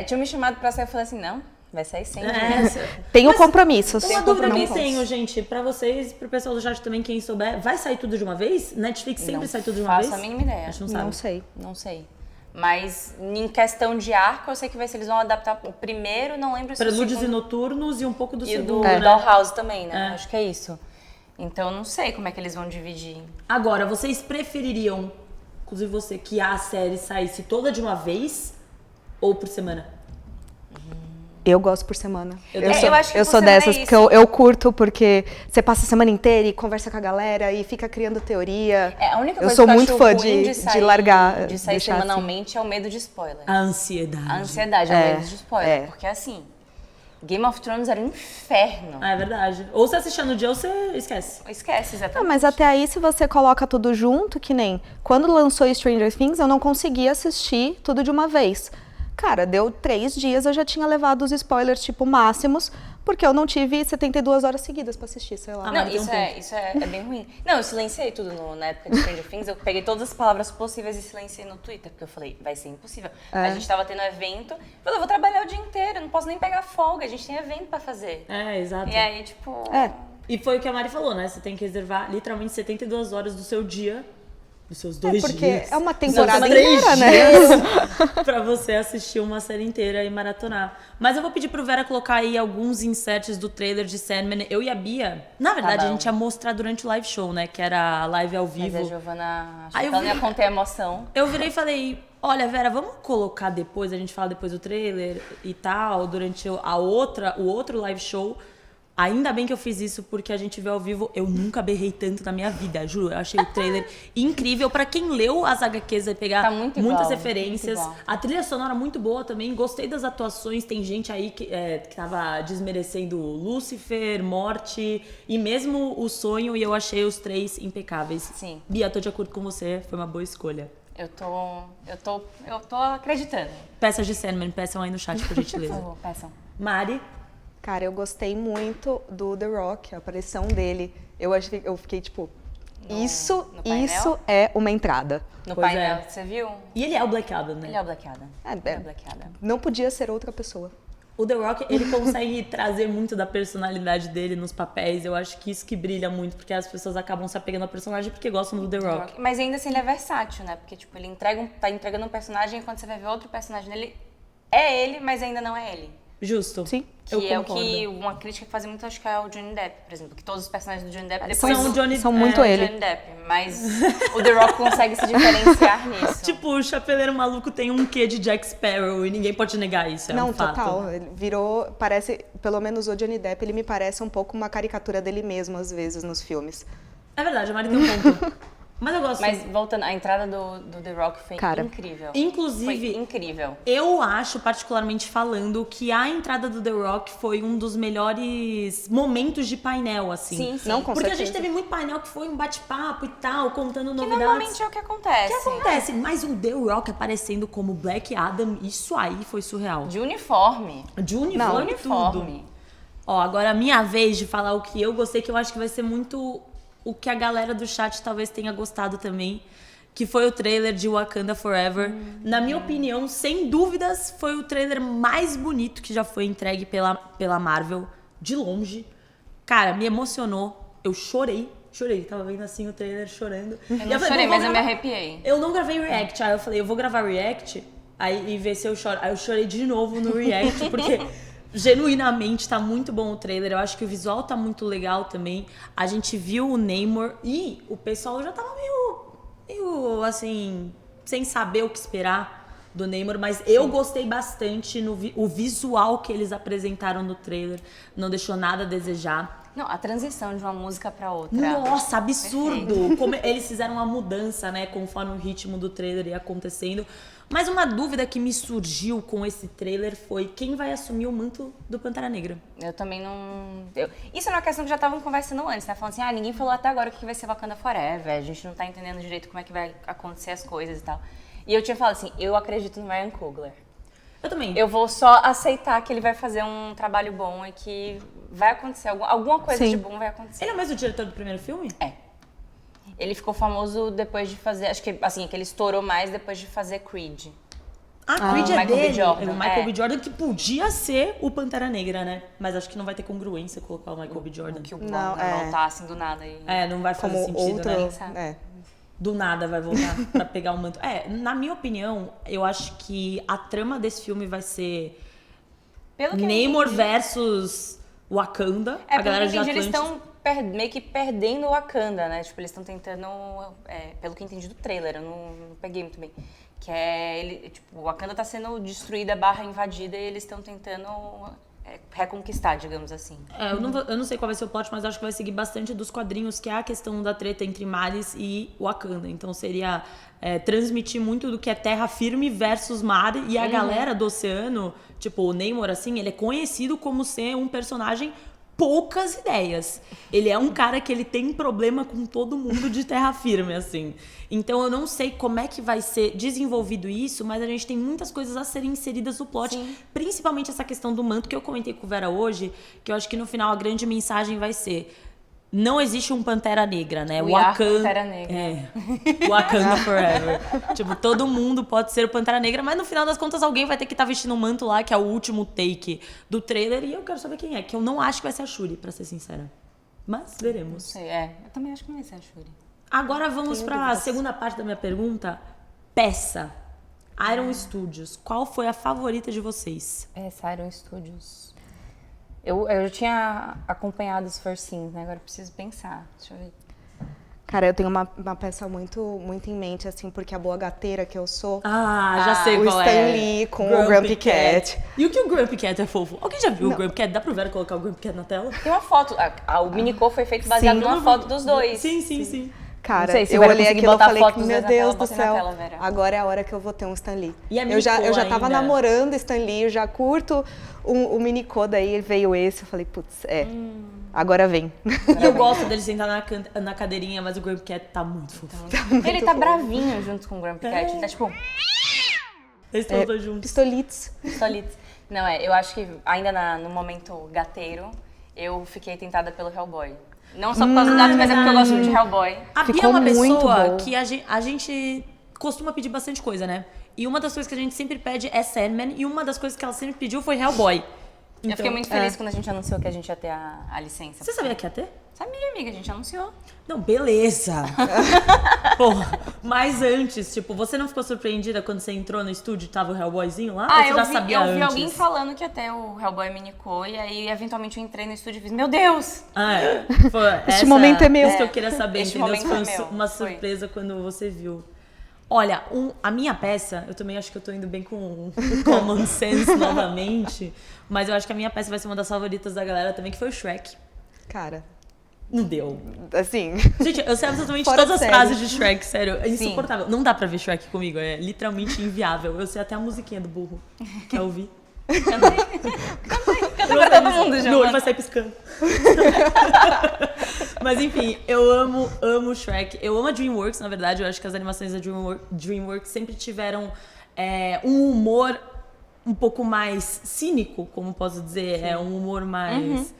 Tinha me chamado pra sair e falei assim, não, vai sair Sandman. Tenho compromissos. Uma dúvida que Não eu posso. tenho, gente, pra vocês, pro pessoal do chat também, quem souber, vai sair tudo de uma vez? Netflix sempre sai tudo de uma vez? Faço a mínima ideia. A gente não sabe. Não sei. Não sei. Mas em questão de arco, eu sei que vai ser, eles vão adaptar o primeiro, não lembro se Prelúdios o e segundo... Noturnos e um pouco do E segundo, do né? Dollhouse também, né? É. Acho que é isso. Então, não sei como é que eles vão dividir. Agora, vocês prefeririam, inclusive você, que a série saísse toda de uma vez ou por semana? Eu gosto por semana. Eu acho que eu por sou semana dessas, é porque eu curto, porque você passa a semana inteira e conversa com a galera e fica criando teoria. A única Eu coisa sou que muito eu fã acho ruim de sair, largar, de sair deixar assim. semanalmente é o medo de spoiler. A ansiedade. A ansiedade é o medo de spoiler. é. Porque assim, Game of Thrones era um inferno. É verdade. Ou você assistia no dia ou você esquece. Esquece, Não, exatamente. mas até aí, se você coloca tudo junto, que nem quando lançou Stranger Things, eu não conseguia assistir tudo de uma vez. Cara, deu 3 dias, eu já tinha levado os spoilers, tipo, máximos, porque eu não tive 72 horas seguidas pra assistir, sei lá. Ah, Não, mas tem isso é bem ruim. Não, eu silenciei tudo na época de Stranger Things. Eu peguei todas as palavras possíveis e silenciei no Twitter, porque eu falei, vai ser impossível. A gente tava tendo evento, eu falei, eu vou trabalhar o dia inteiro, eu não posso nem pegar folga, a gente tem evento pra fazer. É, exato. E aí, tipo... E foi o que a Mari falou, né? Você tem que reservar literalmente 72 horas do seu dia, dos seus 2 porque dias. é uma temporada São 3 inteira, né? dias pra você assistir uma série inteira e maratonar. Mas eu vou pedir pro Vera colocar aí alguns inserts do trailer de Sandman. Eu e a Bia, na verdade, a gente ia mostrar durante o live show, né? Que era a live ao vivo. Mas a Giovana, acho Aí que eu ela não vi- ia conter a emoção. Eu virei e falei, olha, Vera, vamos colocar depois, a gente fala depois do trailer e tal, durante o outro live show. Ainda bem que eu fiz isso, porque a gente vê ao vivo, eu nunca berrei tanto na minha vida, juro. Eu achei o trailer incrível. Pra quem leu as HQs, vai pegar Tá muito muitas igual, referências. muito igual. A trilha sonora muito boa também, gostei das atuações. Tem gente aí que tava desmerecendo Lúcifer, Morte e mesmo o Sonho, e eu achei os 3 impecáveis. Sim. Bia, tô de acordo com você, foi uma boa escolha. Eu tô acreditando. Peças de Sandman, peçam aí no chat, por Por gentileza. favor, peçam. Mari, Cara, eu gostei muito do The Rock, a aparição dele. Eu fiquei tipo, isso painel? é uma entrada. No Pois painel, é. você viu? e ele é o Black Adam, né? Ele é o Black Adam. Ele é o Black Adam. Não podia ser outra pessoa. O The Rock, ele consegue trazer muito da personalidade dele nos papéis. Eu acho que isso que brilha muito, porque as pessoas acabam se apegando ao personagem porque gostam do The Rock. Mas ainda assim ele é versátil, né? Porque, tipo, ele tá entregando um personagem e quando você vai ver outro personagem dele, é ele, mas ainda não é ele. Justo. Sim. Eu Que é o concordo. que uma crítica que fazem muito, acho que é o Johnny Depp, por exemplo. Que todos os personagens do Johnny Depp São depois São muito ele. Johnny Depp. Mas o The Rock consegue se diferenciar nisso. Tipo, o Chapeleiro Maluco tem um quê de Jack Sparrow e ninguém pode negar isso, é Não, um fato. total. Ele virou, parece, pelo menos o Johnny Depp, ele me parece um pouco uma caricatura dele mesmo, às vezes, nos filmes. É verdade, a Mari tem um ponto. Mas eu gosto. Mas voltando, a entrada do The Rock foi Cara, incrível. inclusive- Foi incrível. Eu acho, particularmente falando, que a entrada do The Rock foi um dos melhores momentos de painel, assim. Sim, sim. Não, com Porque a certeza. gente teve muito painel que foi um bate-papo e tal, contando Que novidades. normalmente é o que acontece. O que acontece? Mas o The Rock aparecendo como Black Adam, isso aí foi surreal. De uniforme. De uniforme e tudo. Uniforme. Ó, agora a minha vez de falar o que eu gostei, que eu acho que vai ser muito o que a galera do chat talvez tenha gostado também, que foi o trailer de Wakanda Forever. Na minha opinião, sem dúvidas, foi o trailer mais bonito que já foi entregue pela Marvel, de longe. Cara, me emocionou. Eu chorei, tava vendo assim o trailer chorando. Eu não chorei, mas eu me arrepiei. Eu não gravei react, aí eu falei, eu vou gravar react aí, e ver se eu choro. Aí eu chorei de novo no react, porque genuinamente tá muito bom o trailer. Eu acho que o visual tá muito legal também. A gente viu o Namor e o pessoal já tava meio assim, sem saber o que esperar do Namor, mas eu gostei bastante o visual que eles apresentaram no trailer. Não deixou nada a desejar. Não, a transição de uma música pra outra. Nossa, absurdo! Como eles fizeram uma mudança, né, conforme o ritmo do trailer ia acontecendo. Mas uma dúvida que me surgiu com esse trailer foi quem vai assumir o manto do Pantera Negra? Eu também não... Isso é uma questão que já estavam conversando antes, né? Falando assim, ninguém falou até agora o que vai ser Wakanda Forever, a gente não tá entendendo direito como é que vai acontecer as coisas e tal. E eu tinha falado assim, eu acredito no Ryan Coogler. Eu também. Eu vou só aceitar que ele vai fazer um trabalho bom e que vai acontecer, alguma coisa Sim. de bom vai acontecer. Ele é o mesmo diretor do primeiro filme? É. Ele ficou famoso depois de fazer, acho que assim, que ele estourou mais depois de fazer Creed. Creed é Michael B. dele. Jordan, É o Michael é. B. Jordan, que podia ser o Pantera Negra, né? Mas acho que não vai ter congruência colocar o Michael B. Jordan. Que o Não, Wanda voltar assim do nada. E... Não vai fazer Como sentido, outro... né? É. Do nada vai voltar pra pegar o manto. Na minha opinião, eu acho que a trama desse filme vai ser Pelo que eu Namor entendi- versus Wakanda. É, a galera pelo de que eu entendi, eles Atlantis. estão meio que perdendo o Wakanda, né? Tipo, eles estão tentando... pelo que eu entendi do trailer, eu não peguei muito bem. Que é... o Wakanda tá sendo destruída / invadida e eles estão tentando reconquistar, digamos assim. Eu não sei qual vai ser o plot, mas acho que vai seguir bastante dos quadrinhos, que é a questão da treta entre mares e Wakanda. Então seria transmitir muito do que é terra firme versus mar. E a galera do oceano, tipo, o Namor, assim, ele é conhecido como ser um personagem poucas ideias. Ele é um cara que ele tem problema com todo mundo de terra firme, assim. Então eu não sei como é que vai ser desenvolvido isso, mas a gente tem muitas coisas a serem inseridas no plot. Sim. Principalmente essa questão do manto, que eu comentei com o Vera hoje, que eu acho que no final a grande mensagem vai ser: não existe um Pantera Negra, né? Wakanda, Pantera Negra. Wakanda Forever. Tipo, todo mundo pode ser o Pantera Negra, mas no final das contas alguém vai ter que estar vestindo um manto lá, que é o último take do trailer, e eu quero saber quem é, que eu não acho que vai ser a Shuri, pra ser sincera. Mas veremos. Não sei, eu também acho que não vai ser a Shuri. Agora vamos pra segunda parte da minha pergunta. Peça. Iron Studios. Qual foi a favorita de vocês? Essa Iron Studios. Eu já tinha acompanhado os First Scenes, né? Agora eu preciso pensar. Deixa eu ver. Cara, eu tenho uma peça muito em mente, assim, porque a boa gateira que eu sou... já sei qual é. O Stan Lee com o Grumpy Cat. E o que o Grumpy Cat é fofo? Alguém já viu o Grumpy Cat? Dá pro Vera colocar o Grumpy Cat na tela? Tem uma foto. O Minicô foi feito baseado numa foto dos dois. Sim. Cara, sei, se eu olhei aquilo e falei, meu Deus do céu, tela, agora é a hora que eu vou ter um Stan Lee. E a eu já tava ainda namorando Stan Lee, eu já curto o Minicô, daí veio esse, eu falei, putz, agora vem. E eu gosto dele sentar na cadeirinha, mas o Grumpy Cat tá muito fofo. Ele tá bravinho junto com o Grumpy Cat, ele tá tipo... Eles estão dois juntos. Pistolitos. Não, eu acho que ainda no momento gateiro, eu fiquei tentada pelo Hellboy. Não só por causa do gato, mas é porque eu gosto muito de Hellboy. A Bia é uma pessoa que a gente costuma pedir bastante coisa, né? E uma das coisas que a gente sempre pede é Sandman, e uma das coisas que ela sempre pediu foi Hellboy. Então, eu fiquei muito feliz quando a gente anunciou que a gente ia ter a licença. Você sabia que ia ter? Sabia, amiga, a gente anunciou. Não, beleza. Porra, mas antes, tipo, você não ficou surpreendida quando você entrou no estúdio e tava o Hellboyzinho lá? Ou você já sabia antes? Eu vi alguém falando que ia ter o Hellboy Minicô, e aí, eventualmente, eu entrei no estúdio e fiz, meu Deus! Este momento é meu. Isso que eu queria saber, entendeu? Foi uma surpresa quando você viu. Olha, a minha peça, eu também acho que eu tô indo bem com o common sense novamente, mas eu acho que a minha peça vai ser uma das favoritas da galera também, que foi o Shrek. Cara... Não deu. Assim... Gente, eu sei absolutamente todas as frases de Shrek, sério. É insuportável. Não dá pra ver Shrek comigo, é literalmente inviável. Eu sei até a musiquinha do burro. Quer ouvir? Canta pra todo mundo, João. Meu olho vai sair piscando. Mas enfim, eu amo Shrek. Eu amo a DreamWorks, na verdade. Eu acho que as animações da DreamWorks sempre tiveram um humor um pouco mais cínico, como posso dizer. É um humor mais...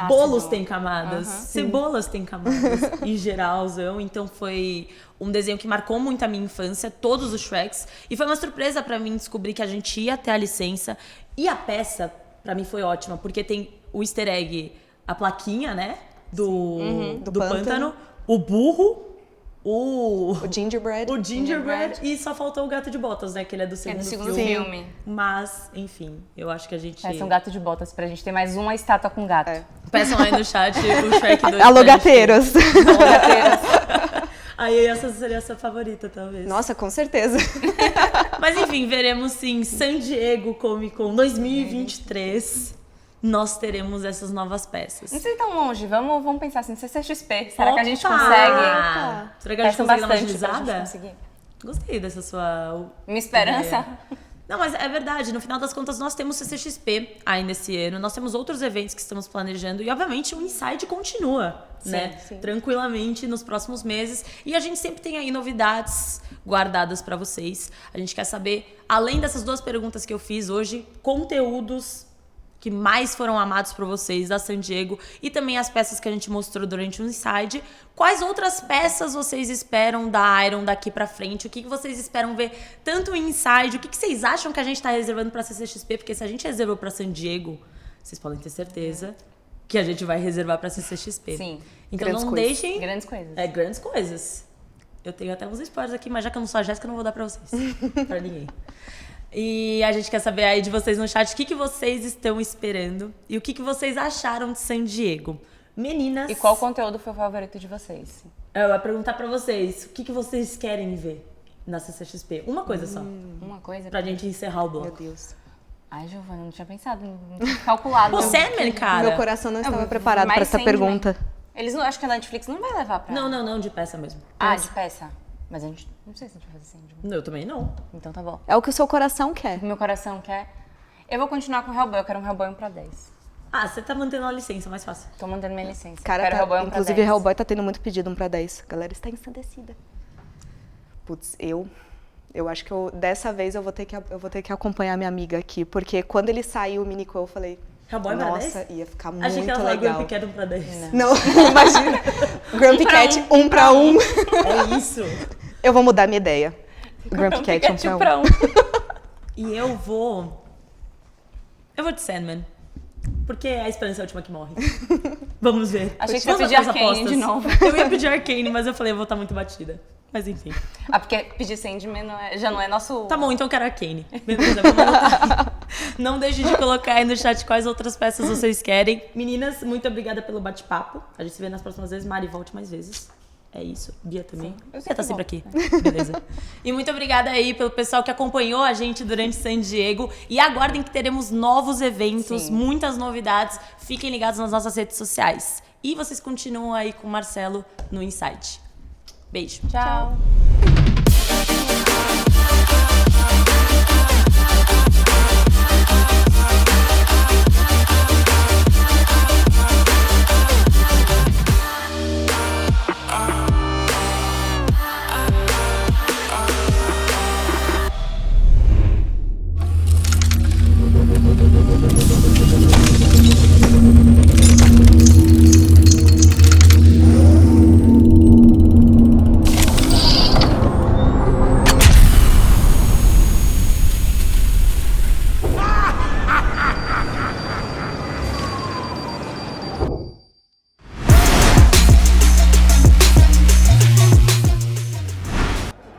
Bolos têm camadas, cebolas têm camadas, em geralzão. Então foi um desenho que marcou muito a minha infância, todos os Shreks. E foi uma surpresa pra mim descobrir que a gente ia ter a licença. E a peça, pra mim, foi ótima, porque tem o easter egg, a plaquinha, né, do pântano, o burro, o gingerbread. O gingerbread. E só faltou o gato de botas, né? Que ele é do segundo filme. Mas, enfim, eu acho que a gente... Peça um gato de botas pra gente ter mais uma estátua com gato. Peçam aí no chat o Shrek 2. Alô, gateiros. Aí essa seria a sua favorita, talvez. Nossa, com certeza. Mas enfim, veremos sim San Diego Comic Con 2023. Nós teremos essas novas peças. Não sei tão longe, vamos pensar assim, CCXP. Será que a gente consegue? Será que a gente consegue dar uma agilizada? Gostei dessa sua... Minha esperança? Ideia. Não, mas é verdade, no final das contas nós temos CCXP ainda esse ano, nós temos outros eventos que estamos planejando e obviamente o Inside continua, né? Sim. Tranquilamente nos próximos meses e a gente sempre tem aí novidades guardadas para vocês. A gente quer saber, além dessas duas perguntas que eu fiz hoje, conteúdos que mais foram amados por vocês da San Diego e também as peças que a gente mostrou durante o Inside. Quais outras peças vocês esperam da Iron daqui pra frente? O que vocês esperam ver tanto em Inside? O que vocês acham que a gente tá reservando pra CCXP? Porque se a gente reservou pra San Diego, vocês podem ter certeza que a gente vai reservar pra CCXP. Sim. Então grandes não deixem... Grandes coisas. Grandes coisas. Eu tenho até uns spoilers aqui, mas já que eu não sou a Jéssica, eu não vou dar pra vocês. Pra ninguém. E a gente quer saber aí de vocês no chat o que vocês estão esperando e o que vocês acharam de San Diego. Meninas... E qual conteúdo foi o favorito de vocês? Eu ia perguntar pra vocês, o que vocês querem ver na CCXP? Uma coisa só. Uma coisa? Pra gente encerrar o bloco. Meu Deus. Ai, Giovana, eu não tinha pensado, não tinha calculado. Pô, Sandman, cara. Meu coração não estava preparado mais para essa Sandman. pergunta. Eles não, acho que a Netflix não vai levar pra... Não, de peça mesmo. Ah, de peça. Mas a gente, não sei se a gente vai fazer Sandman. Eu também não. Então tá bom. É o que o seu coração quer. O meu coração quer... Eu vou continuar com o Hellboy, eu quero um Hellboy 1 pra 10. Ah, você tá mantendo a licença, mais fácil. Tô mantendo minha licença. Cara, quero tá, Hellboy 1 pra inclusive 10. Hellboy tá tendo muito pedido 1 pra 10. A galera está ensandecida. Putz, eu acho que dessa vez eu vou ter que acompanhar minha amiga aqui, porque quando ele saiu o Minico, eu falei, Hellboy pra nossa, 10? ia ficar muito Achei que ela falava legal. Grumpy Cat 1 pra 10. Não, imagina. Grumpy Cat 1 pra 1. É isso. Eu vou mudar minha ideia. Grumpy Cat 1 pra 1. E eu vou de Sandman. Porque a esperança é a última que morre. Vamos ver. Achei que você ia Vamos pedir às Arcane apostas. de novo. Eu ia pedir Arcane, mas eu falei, eu vou estar muito batida. Mas enfim. Ah, porque pedir Sandman já não é nosso... Tá bom, então eu quero Arcane. Beleza, vamos anotar. Não deixe de colocar aí no chat quais outras peças vocês querem. Meninas, muito obrigada pelo bate-papo. A gente se vê nas próximas vezes. Mari, volte mais vezes. É isso. Bia também. Eu Bia tá sempre sempre aqui. Beleza. E muito obrigada aí pelo pessoal que acompanhou a gente durante San Diego. E aguardem que teremos novos eventos, muitas novidades. Fiquem ligados nas nossas redes sociais. E vocês continuam aí com o Marcelo no Insight. Beijo. Tchau.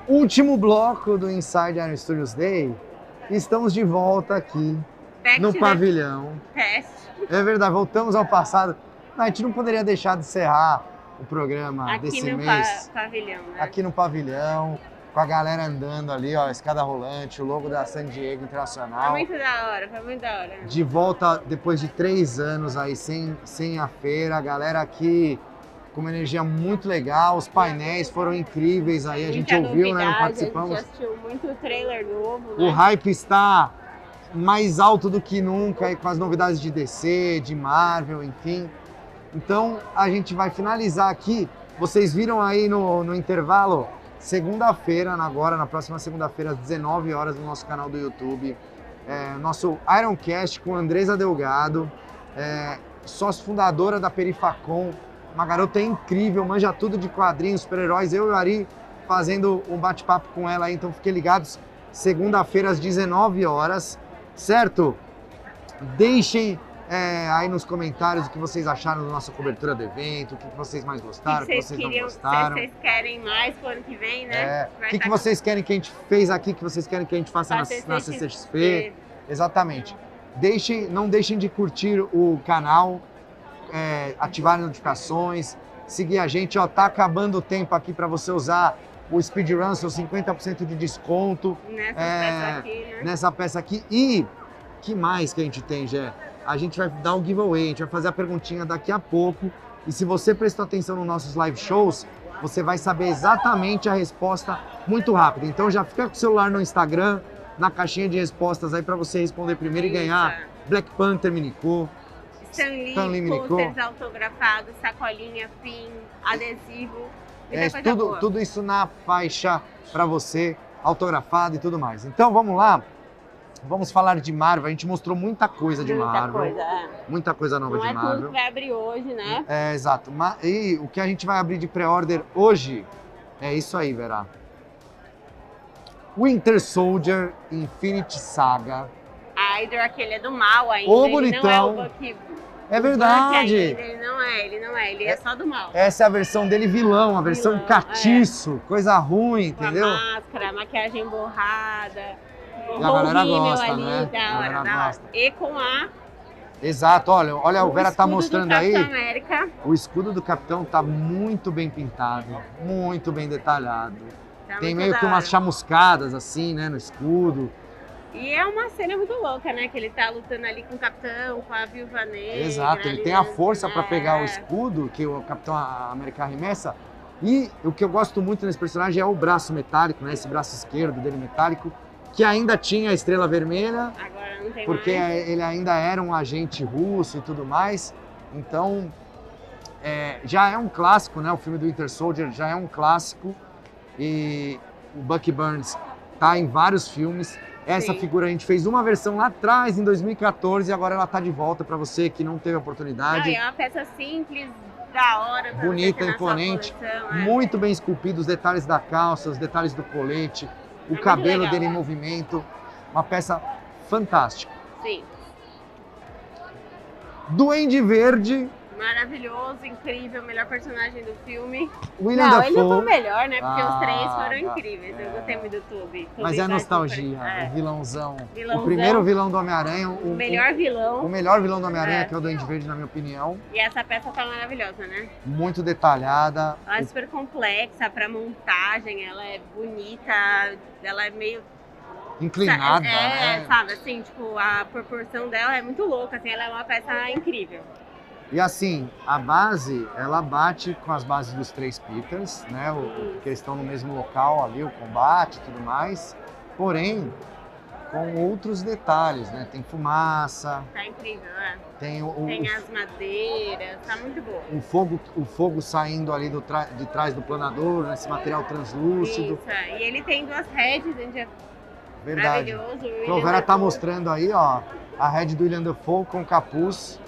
Último bloco do Inside Iron Studios Day. Estamos de volta aqui no pavilhão. É verdade, voltamos ao passado. Não, a gente não poderia deixar de encerrar o programa Aqui desse no mês. pavilhão, né? Aqui no pavilhão, com a galera andando ali, ó, escada rolante, o logo da San Diego Foi Internacional. muito da hora, foi muito da hora. De volta depois de 3 anos aí sem a feira, a galera aqui com uma energia muito legal, os painéis foram incríveis aí, a gente ouviu, né, não participamos. A gente assistiu muito trailer novo, O né? hype está mais alto do que nunca aí com as novidades de DC, de Marvel, enfim. Então a gente vai finalizar aqui. Vocês viram aí no intervalo, segunda-feira, agora na próxima segunda-feira às 19 horas no nosso canal do YouTube, nosso Ironcast com Andresa Delgado, sócio fundadora da Perifacom, uma garota incrível, manja tudo de quadrinhos, super-heróis. Eu e o Ari fazendo um bate-papo com ela aí, então fiquem ligados, segunda-feira às 19 horas, certo? Deixem aí nos comentários o que vocês acharam da nossa cobertura do evento, o que vocês mais gostaram, o que vocês não gostaram. Vocês querem mais pro ano que vem, né? O que vocês querem que a gente fez aqui, que vocês querem que a gente faça na CCXP. Exatamente. Não deixem de curtir o canal, ativar as notificações, seguir a gente. Ó, tá acabando o tempo aqui para você usar o Speedrun, seu 50% de desconto nessa peça aqui. E que mais que a gente tem, Gé? A gente vai dar um giveaway, a gente vai fazer a perguntinha daqui a pouco. E se você prestou atenção nos nossos live shows, você vai saber exatamente a resposta muito rápido. Então já fica com o celular no Instagram, na caixinha de respostas aí para você responder primeiro e ganhar Black Panther Minicô, Stan Lee, posters autografados, sacolinha, pin, adesivo, muita coisa boa. Tudo isso na faixa para você, autografado e tudo mais. Então vamos lá, vamos falar de Marvel. A gente mostrou muita coisa de Marvel. Muita coisa nova de Marvel. Não é tudo que vai abrir hoje, né? Exato. E o que a gente vai abrir de pré-order hoje é isso aí, Vera. Winter Soldier Infinity Saga. A Hydra, aquele é do mal ainda. Ô, ele bonitão. não é o Bucky. É verdade. Ele é só do mal. Essa é a versão dele vilão, a versão catiço, coisa ruim, entendeu? Com a máscara, maquiagem borrada. E a galera gosta, ali, né? Da hora. E com a... Exato, olha, o Vera tá mostrando aí. América. O escudo do Capitão tá muito bem pintado, muito bem detalhado. Tá tem muito meio que umas chamuscadas assim, né, no escudo. E é uma cena muito louca, né? Que ele tá lutando ali com o Capitão, com a Viúva Negra. Exato, ele ali, tem a né? força para pegar o É. escudo que o Capitão América arremessa. E o que eu gosto muito nesse personagem é o braço metálico, né? Esse braço esquerdo dele metálico, que ainda tinha a estrela vermelha, Agora não tem porque mais. ele ainda era um agente russo e tudo mais. Então, já é um clássico, né? O filme do Winter Soldier já é um clássico. E o Bucky Barnes tá em vários filmes. Essa Sim. figura a gente fez uma versão lá atrás, em 2014, e agora ela tá de volta para você que não teve a Não, oportunidade. e é uma peça simples, da hora. Pra Bonita, você ter na sua imponente, coleção, muito bem esculpido, os detalhes da calça, os detalhes do colete, o muito cabelo legal. dele em movimento. Uma peça fantástica. Sim. Duende Verde, Maravilhoso, incrível, melhor personagem do filme. William Não, ele não foi o Dafoe. melhor, né? Porque os três Ah, foram tá. incríveis. Eu gostei muito do Tube. Mas é nostalgia, o vilãozão. O primeiro vilão do Homem-Aranha, O melhor vilão. o melhor vilão do Homem-Aranha, É. que é o Duende Verde, na minha opinião. E essa peça tá maravilhosa, né? Muito detalhada. Ela é super complexa pra montagem, ela é bonita, ela é meio... Inclinada, né? sabe, assim, tipo, a proporção dela é muito louca, assim, ela é uma peça incrível. E assim, a base, ela bate com as bases dos três Peters, né? Porque eles estão no mesmo local ali, o combate e tudo mais. Porém, com outros detalhes, né? Tem fumaça, Tá incrível, né? tem Tem as madeiras, tá muito bom. o fogo saindo ali de trás do planador, nesse material translúcido. Isso, é. E ele tem duas heads, gente, é Verdade. maravilhoso. Então, a Vera tá mostrando aí, ó, a head do William Dafoe com capuz,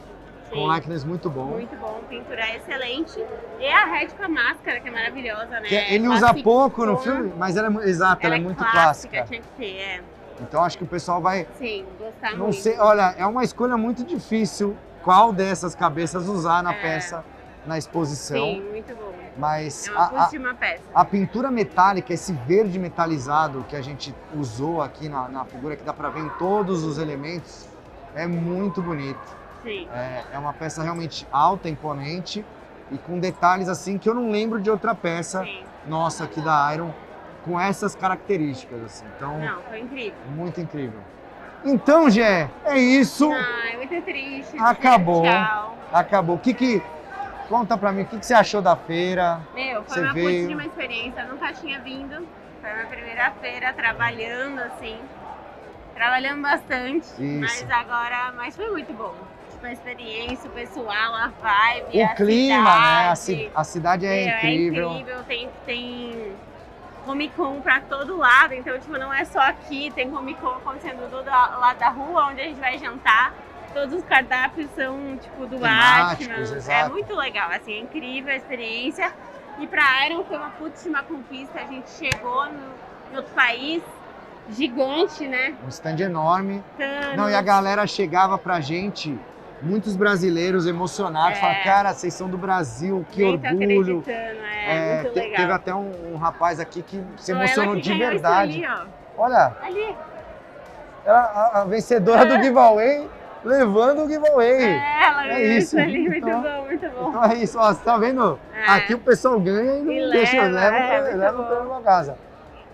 com Sim. likeness muito bom. Muito bom, pintura é excelente. E a head com a máscara, que é maravilhosa, né? Que ele usa Classicona. pouco no filme, mas ela é, exato, ela é muito clássica. Tinha que ter, é. Então acho que o pessoal vai, Sim, gostar não muito. sei, olha, é uma escolha muito difícil qual dessas cabeças usar na É. peça, na exposição. Sim, muito bom. Mas É uma puta de uma peça. a pintura metálica, esse verde metalizado que a gente usou aqui na figura, que dá para ver em todos os elementos, é muito bonito. Sim. É uma peça realmente alta, imponente e com detalhes assim que eu não lembro de outra peça Sim. nossa aqui da Iron com essas características. Assim. Então, Não, foi incrível. muito incrível. Então, Gé, é isso. Ai, muito triste. Acabou. Tchau. Acabou. Conta pra mim, o que você achou da feira? Meu, foi Você uma veio. puta de uma experiência. Eu nunca tinha vindo. Foi a minha primeira feira trabalhando, assim. Trabalhando bastante. Isso. Mas foi muito bom. Tipo, a experiência, o pessoal, a vibe, O clima, né? cidade. A cidade é Meu, incrível. É incrível, tem Comic Con pra todo lado, então tipo, não é só aqui, tem Comic Con acontecendo do lado da rua, onde a gente vai jantar. Todos os cardápios são tipo do Temáticos, Batman. exato. É muito legal, assim, é incrível a experiência. E pra Iron foi uma putíssima conquista, a gente chegou em outro país, gigante, né? Um stand enorme. Thanos. Não, e a galera chegava pra gente, muitos brasileiros emocionados, É. falavam, cara, vocês são do Brasil, que Nem tô orgulho. acreditando, muito legal. Teve até um rapaz aqui que se Ela emocionou que de ganhou isso verdade. Ali, ó. Olha, Ali. a vencedora do giveaway, levando o giveaway. Ela É ganhou isso. isso ali, muito Então- bom, muito bom. Então é isso, ó, você tá vendo? É. Aqui o pessoal ganha e não E deixa, leva, muito leva bom. pra casa.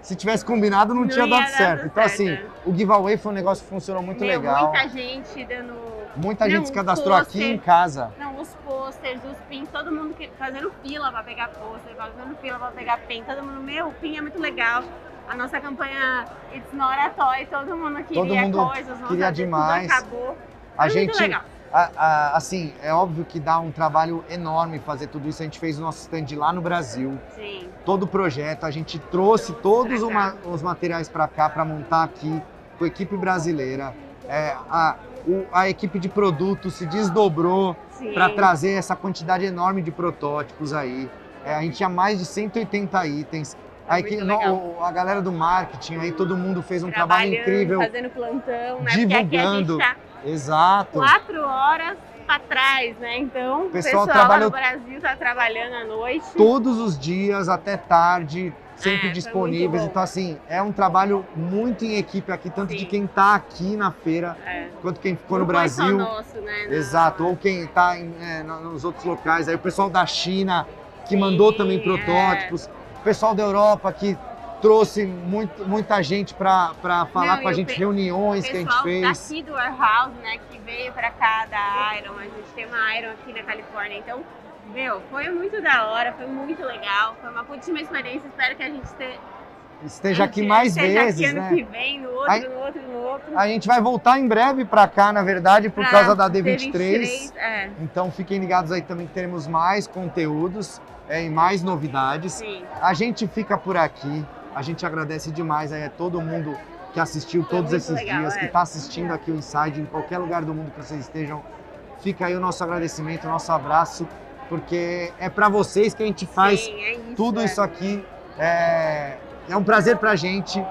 Se tivesse combinado, não tinha ia dado dar certo. Então, certo. assim, o giveaway foi um negócio que funcionou muito Meu, legal. Muita gente dando. Muita Não, gente se um cadastrou aqui pôster. em casa. Não, os posters, os pins, todo mundo fazendo fila pra pegar pôster, fazendo fila pra pegar pin. Todo mundo, meu, o pin é muito legal. A nossa campanha It's Not a Toy, todo mundo queria Todo mundo coisas, nossa, queria tudo demais. acabou. A Foi muito gente, legal. assim, é óbvio que dá um trabalho enorme fazer tudo isso. A gente fez o nosso stand lá no Brasil. Sim. Todo o projeto, a gente trouxe todos pra cá. os materiais para cá, para montar aqui com a equipe brasileira. A equipe de produto se desdobrou Sim. para trazer essa quantidade enorme de protótipos aí. A gente tinha mais de 180 itens. É Aí muito legal. a galera do marketing, aí todo mundo fez um trabalho Trabalhando, incrível, fazendo plantão, né? divulgando. Porque aqui a gente Exato. tá 4 horas pra trás, né? Então, o pessoal pessoal lá trabalhou no Brasil tá trabalhando à noite. Todos os dias, até tarde, sempre foi disponíveis. muito bom. Então, assim, é um trabalho muito em equipe aqui, tanto Sim. de quem tá aqui na feira, É. quanto quem ficou no Não foi só Brasil. nosso, né? Não. Exato, ou quem tá nos outros locais. Aí o pessoal da China, que mandou também protótipos. O pessoal da Europa, que trouxe muita gente para falar Não, com a gente, reuniões que a gente fez. Daqui do Warehouse, né, que veio pra cá da Iron, a gente tem uma Iron aqui na Califórnia, então, foi muito da hora, foi muito legal, foi uma putíssima experiência, espero que a gente esteja aqui mais vezes, aqui ano né? que vem, no outro. A gente vai voltar em breve para cá, na verdade, por causa da D23. Então fiquem ligados aí também que teremos mais conteúdos e mais novidades. Sim. A gente fica por aqui. A gente agradece demais aí a todo mundo que assistiu todos esses dias, que está assistindo aqui o Inside, em qualquer lugar do mundo que vocês estejam. Fica aí o nosso agradecimento, o nosso abraço, porque é para vocês que a gente faz tudo isso aqui. É um prazer pra gente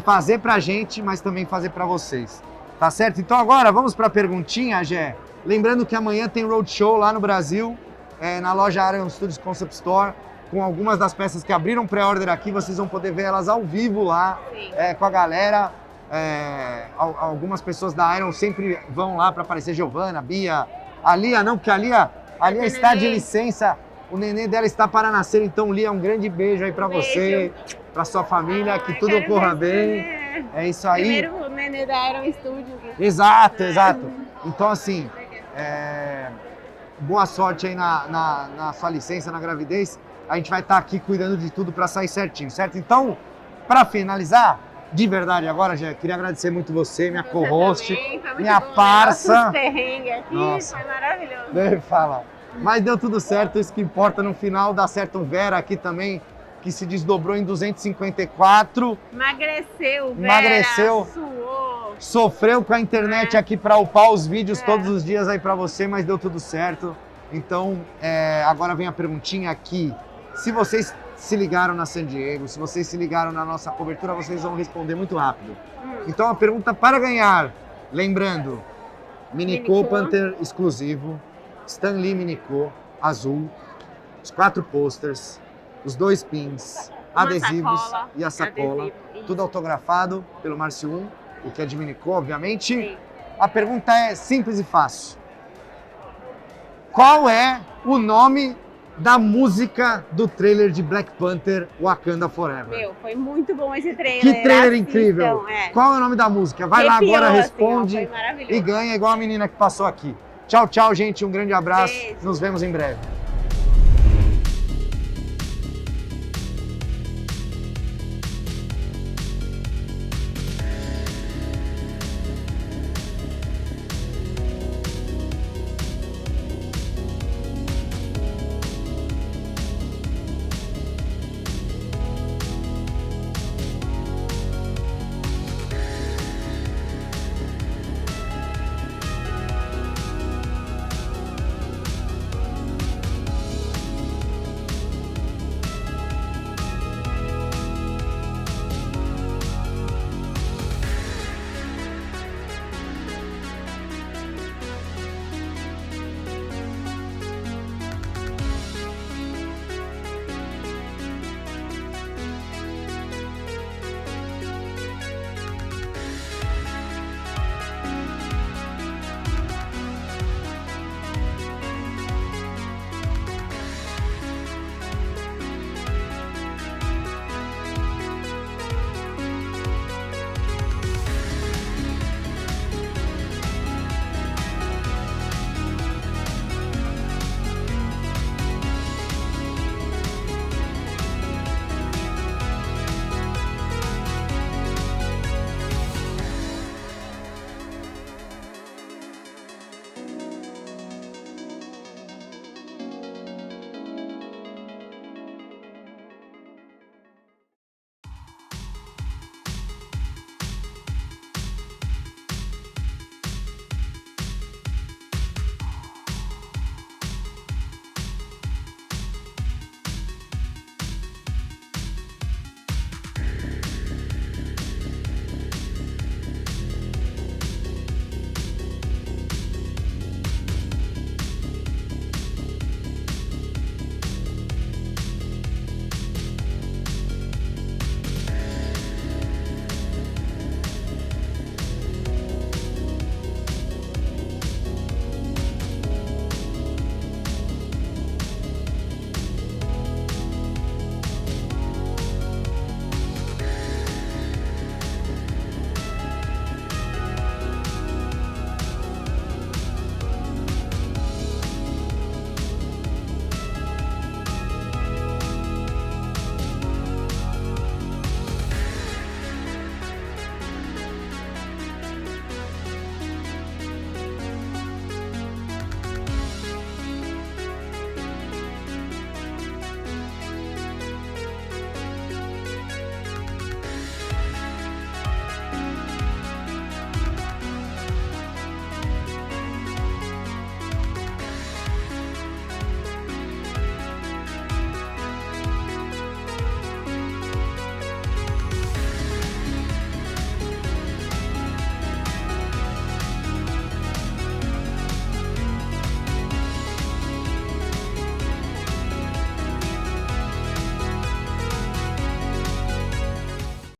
fazer pra gente, mas também fazer pra vocês. Tá certo? Então agora vamos pra perguntinha, Gé. Lembrando que amanhã tem roadshow lá no Brasil, na loja Iron Studios Concept Store, com algumas das peças que abriram pré-order aqui, vocês vão poder ver elas ao vivo lá, com a galera. Algumas pessoas da Iron sempre vão lá para aparecer, Giovana, Bia, a Lia não, porque a Lia está de licença, o nenê dela está para nascer, então Lia, um grande beijo aí para você, para sua família, que tudo ocorra bem. É isso aí. Primeiro o nenê da Iron Studios. Exato. Então assim, boa sorte aí na sua licença, na gravidez. A gente vai estar aqui cuidando de tudo para sair certinho, certo? Então, para finalizar, de verdade agora, já queria agradecer muito você, minha co-host, minha parça. Nossa, foi maravilhoso. Nem fala. Mas deu tudo certo, isso que importa no final. Dá certo o Vera aqui também, que se desdobrou em 254. Emagreceu, Vera, suou. Sofreu com a internet aqui para upar os vídeos todos os dias aí para você, mas deu tudo certo. Então, agora vem a perguntinha aqui. Se vocês se ligaram na San Diego, se vocês se ligaram na nossa cobertura, vocês vão responder muito rápido. Então, a pergunta para ganhar, lembrando, Minico Panther exclusivo, Stan Lee Minico, azul, os 4 posters, os 2 pins, adesivos e a sacola, tudo autografado pelo Márcio 1, o que é de Minico, obviamente. Sim. A pergunta é simples e fácil. Qual é o nome da música do trailer de Black Panther Wakanda Forever? Foi muito bom esse trailer. Que trailer incrível! Qual é o nome da música? Vai lá agora, responde e ganha igual a menina que passou aqui. Tchau, gente. Um grande abraço. Beijo. Nos vemos em breve.